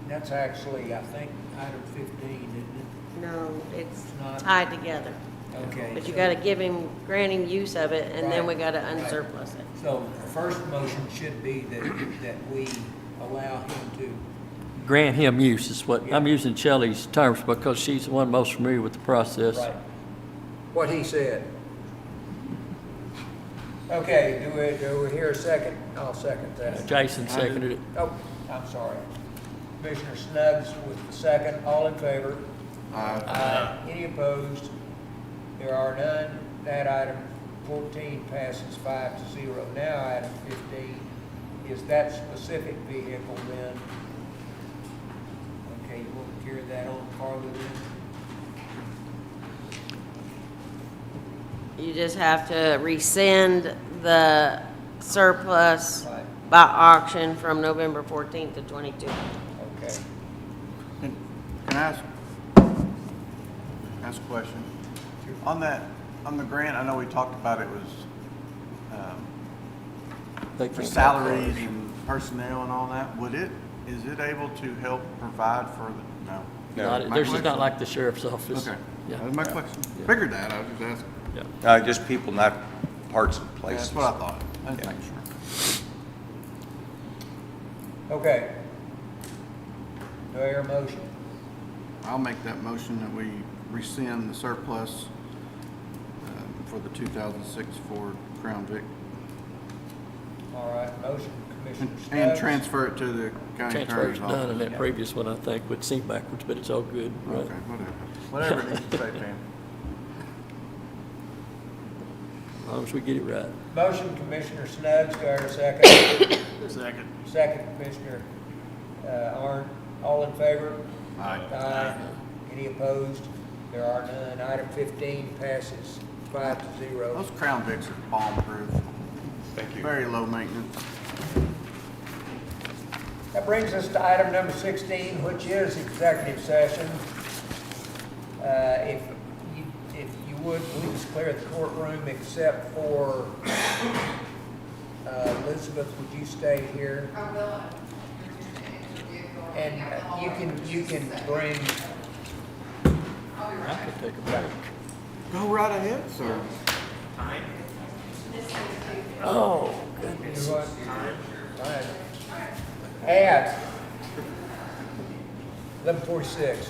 that's actually, I think, item 15, isn't it? No, it's Not- tied together. Okay. But you so- gotta grant him use of it, and then we Right, gotta right. unsurplus it. So the first motion should be that we allow him to, Grant him use is what, I'm using Shelley's terms because she's the one most familiar with the process. right, what he said. Okay, do we hear a second? I'll second that. Jason seconded it. Oh, I'm sorry. Commissioner Snuggs with the second. All in favor? Aye. Any opposed? There are none. That item 14 passes 5-0. Now, item 15 is that specific vehicle then. Okay, you want to carry that on farther then? You just have to rescind the surplus Right. by auction from November 14th to 22. Okay. Can I ask ask a question? On the grant, I know we talked about it was They for can't salaries have and personnel and all that. Is it able to help provide for the, no? Not, My there's just not question- like the sheriff's office. Okay, Yeah. that was my question. Yeah. Figured that, I was just asking. Yeah. Just people, not parts of places. That's what I thought. I was making sure. Okay. Do I hear a motion? I'll make that motion that we rescind the surplus for the 2006 Ford Crown Vic All right, motion, Commissioner and Stubbs. transfer it to the county Transfer's attorney's done, and office. that previous one, I think, would seem backwards, but it's all good, right? Okay, whatever. Whatever it needs to say, Pam. As long as we get it right. Motion, Commissioner Snubs, do I hear a second? Second. Second, Commissioner Arndt. All in favor? Aye. Aye. Any opposed? There are none. Item 15 passes 5-0. Those Crown Vics are bomb-proof. Thank you. Very low maintenance. That brings us to item number 16, which is executive session. If you would, please clear the courtroom except for Elizabeth, would you stay here? I will. And you can bring, I could take a break. Go right ahead, sir. Oh, you goodness. know what? Fine. At 11:46.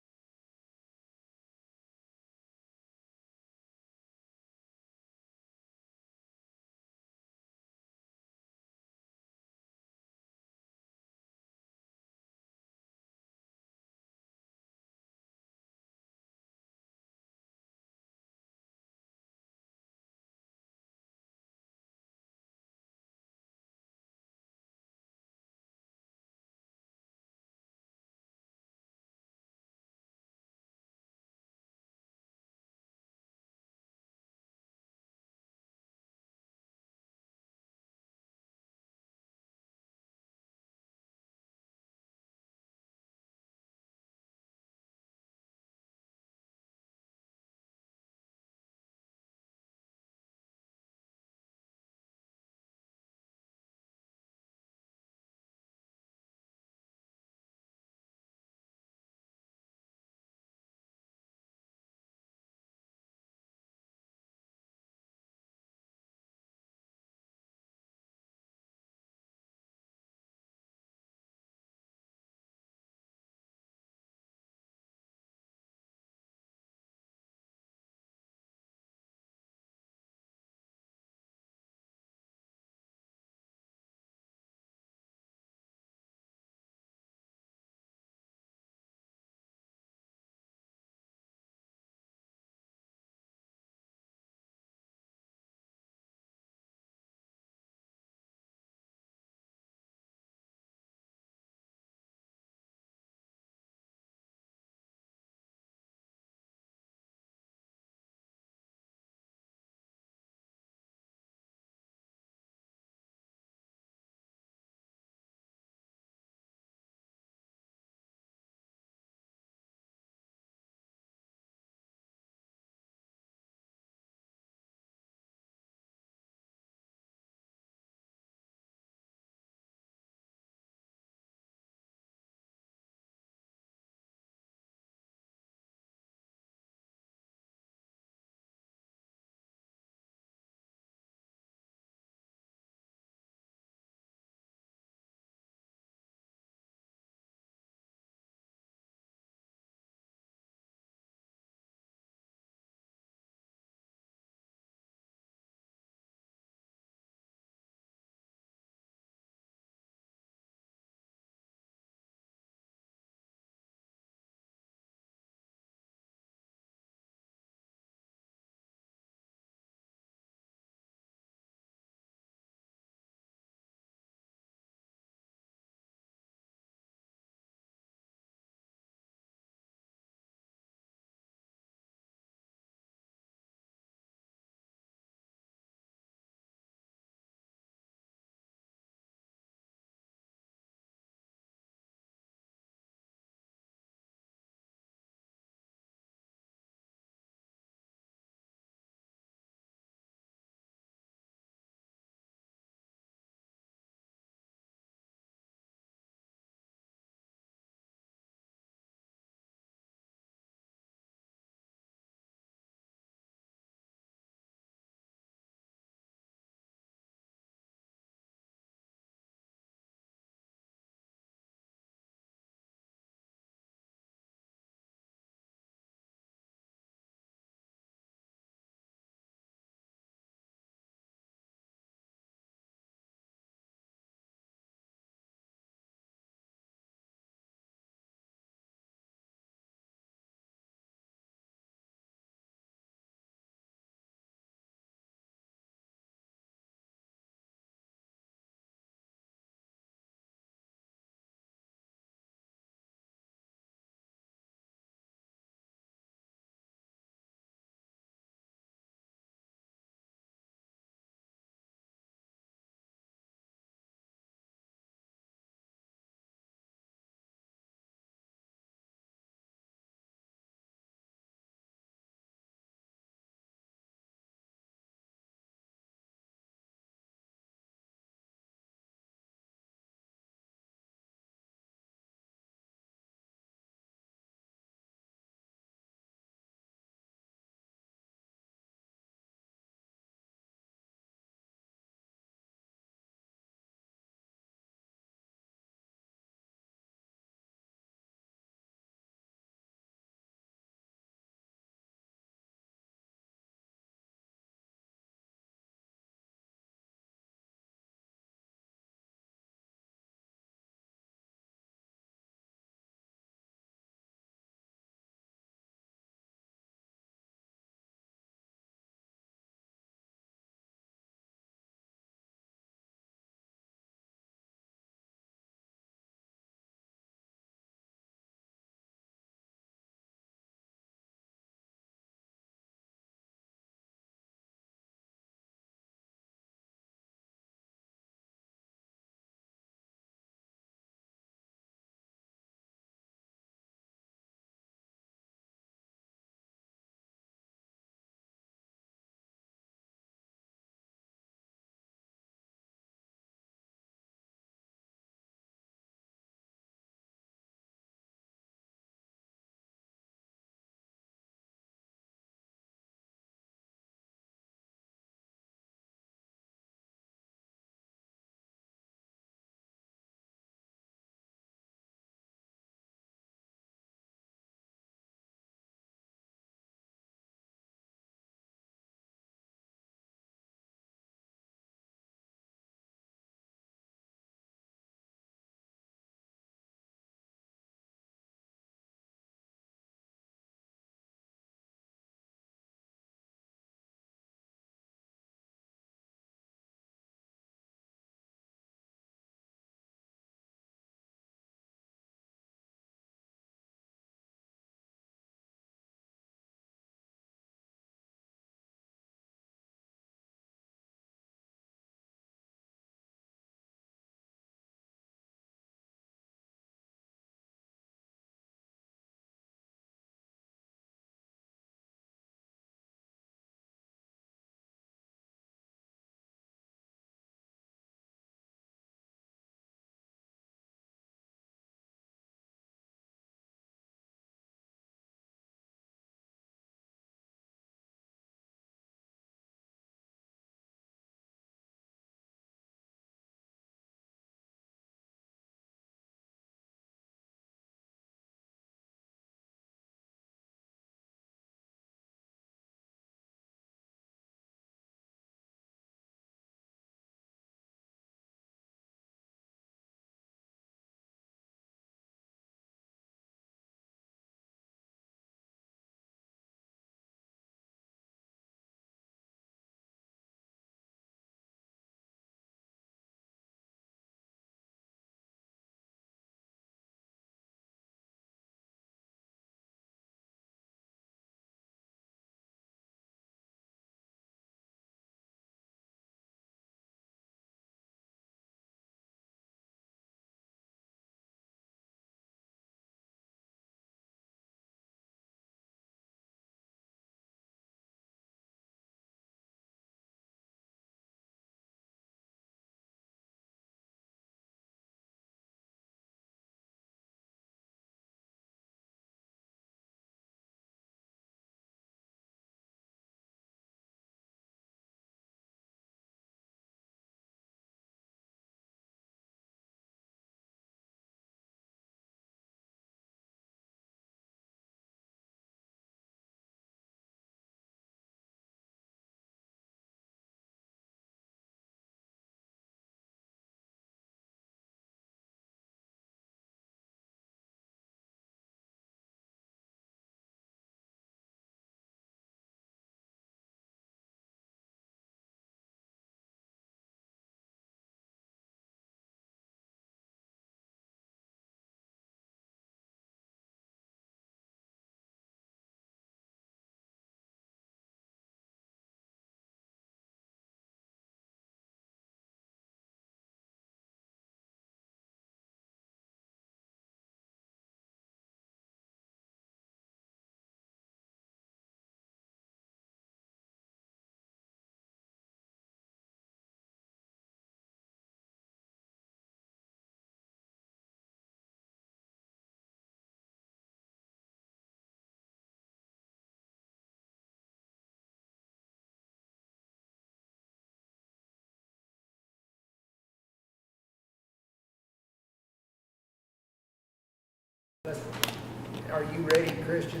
Are you ready, Christian,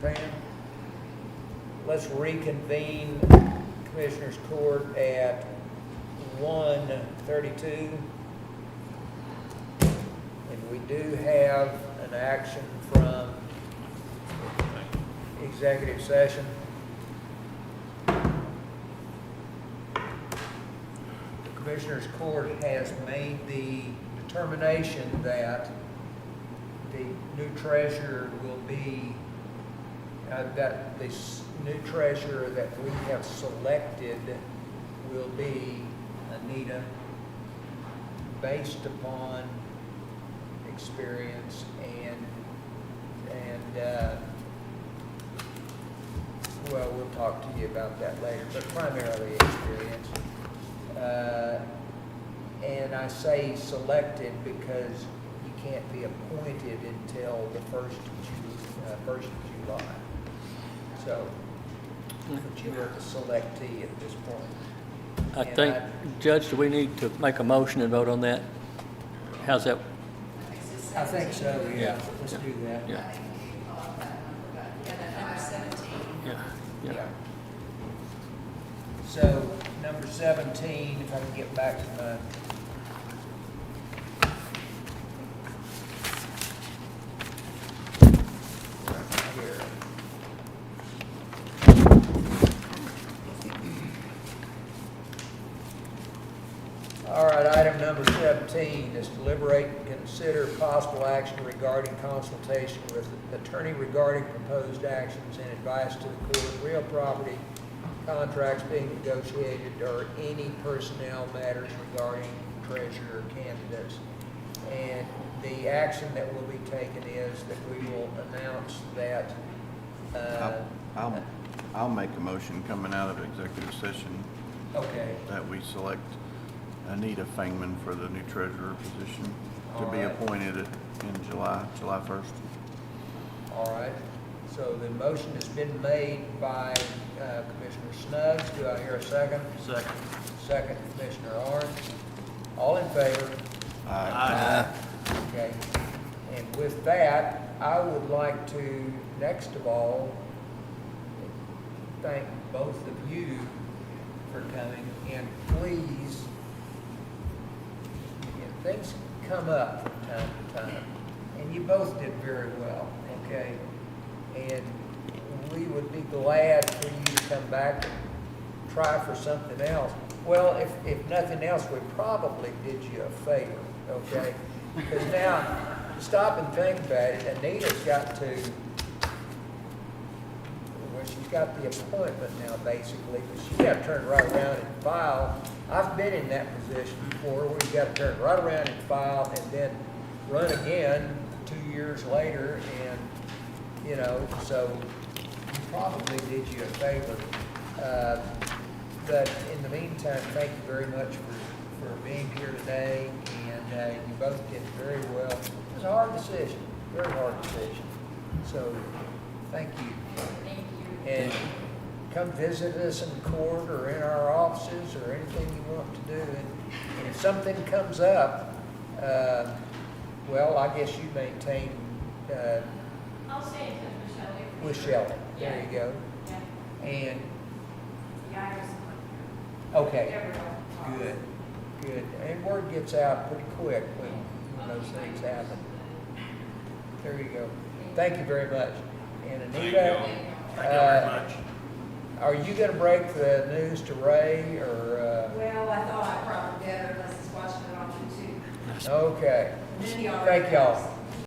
Pam? Let's reconvene Commissioners Court at 1:32. And we do have an action from executive session. The Commissioners Court has made the determination that the new treasurer will be, that this new treasurer that we have selected will be Anita, based upon experience and well, we'll talk to you about that later, but primarily experience. And I say selected because you can't be appointed until the 1st of July. So, but you are the selectee at this point. I And think, Judge, do we need to make a motion and vote on that? How's that? I think so, yeah. Yeah. Let's do that. Yeah. Yeah. Yeah. So, number 17, if I can get back to my here. All right, item number 17 is deliberate and consider possible action regarding consultation with attorney regarding proposed actions and advice to the court, real property contracts being negotiated, or any personnel matters regarding treasurer candidates. And the action that will be taken is that we will announce that, I'll make a motion coming out of executive session okay, that we select Anita Fangman for the new treasurer position to be All right. appointed in July 1st. all right. So the motion has been made by Commissioner Snuggs. Do I hear a second? Second. Second, Commissioner Orange. All in favor? Okay. And with that, I would like to, next of all, thank both of you for coming. And please, things come up from time to time, and you both did very well, okay? And we would be glad for you to come back and try for something else. Well, if nothing else, we probably did you a favor, okay? Because now, stop and think about it, Anita's got to, well, she's got the appointment now, basically, but she's got to turn right around and file. I've been in that position before, where you got to turn right around and file, and then run again 2 years later, and, you know, so we probably did you a favor. But in the meantime, thank you very much for being here today, and you both did very well. It was a hard decision, very hard decision. So, thank you. Thank you. And come visit us in court or in our offices or anything you want to do. And if something comes up, well, I guess you maintain I'll stay in touch with Shelley. with Shelley. Yeah. There you go. Yeah. And, Yeah, I just. okay, Everyone. good, good. And word gets out pretty quick when those things happen. There you go. Thank you very much. And Anita, are you gonna break the news to Ray, or, Well, I thought I probably better unless it's watching it on YouTube. okay. And then he already Thank y'all. knows.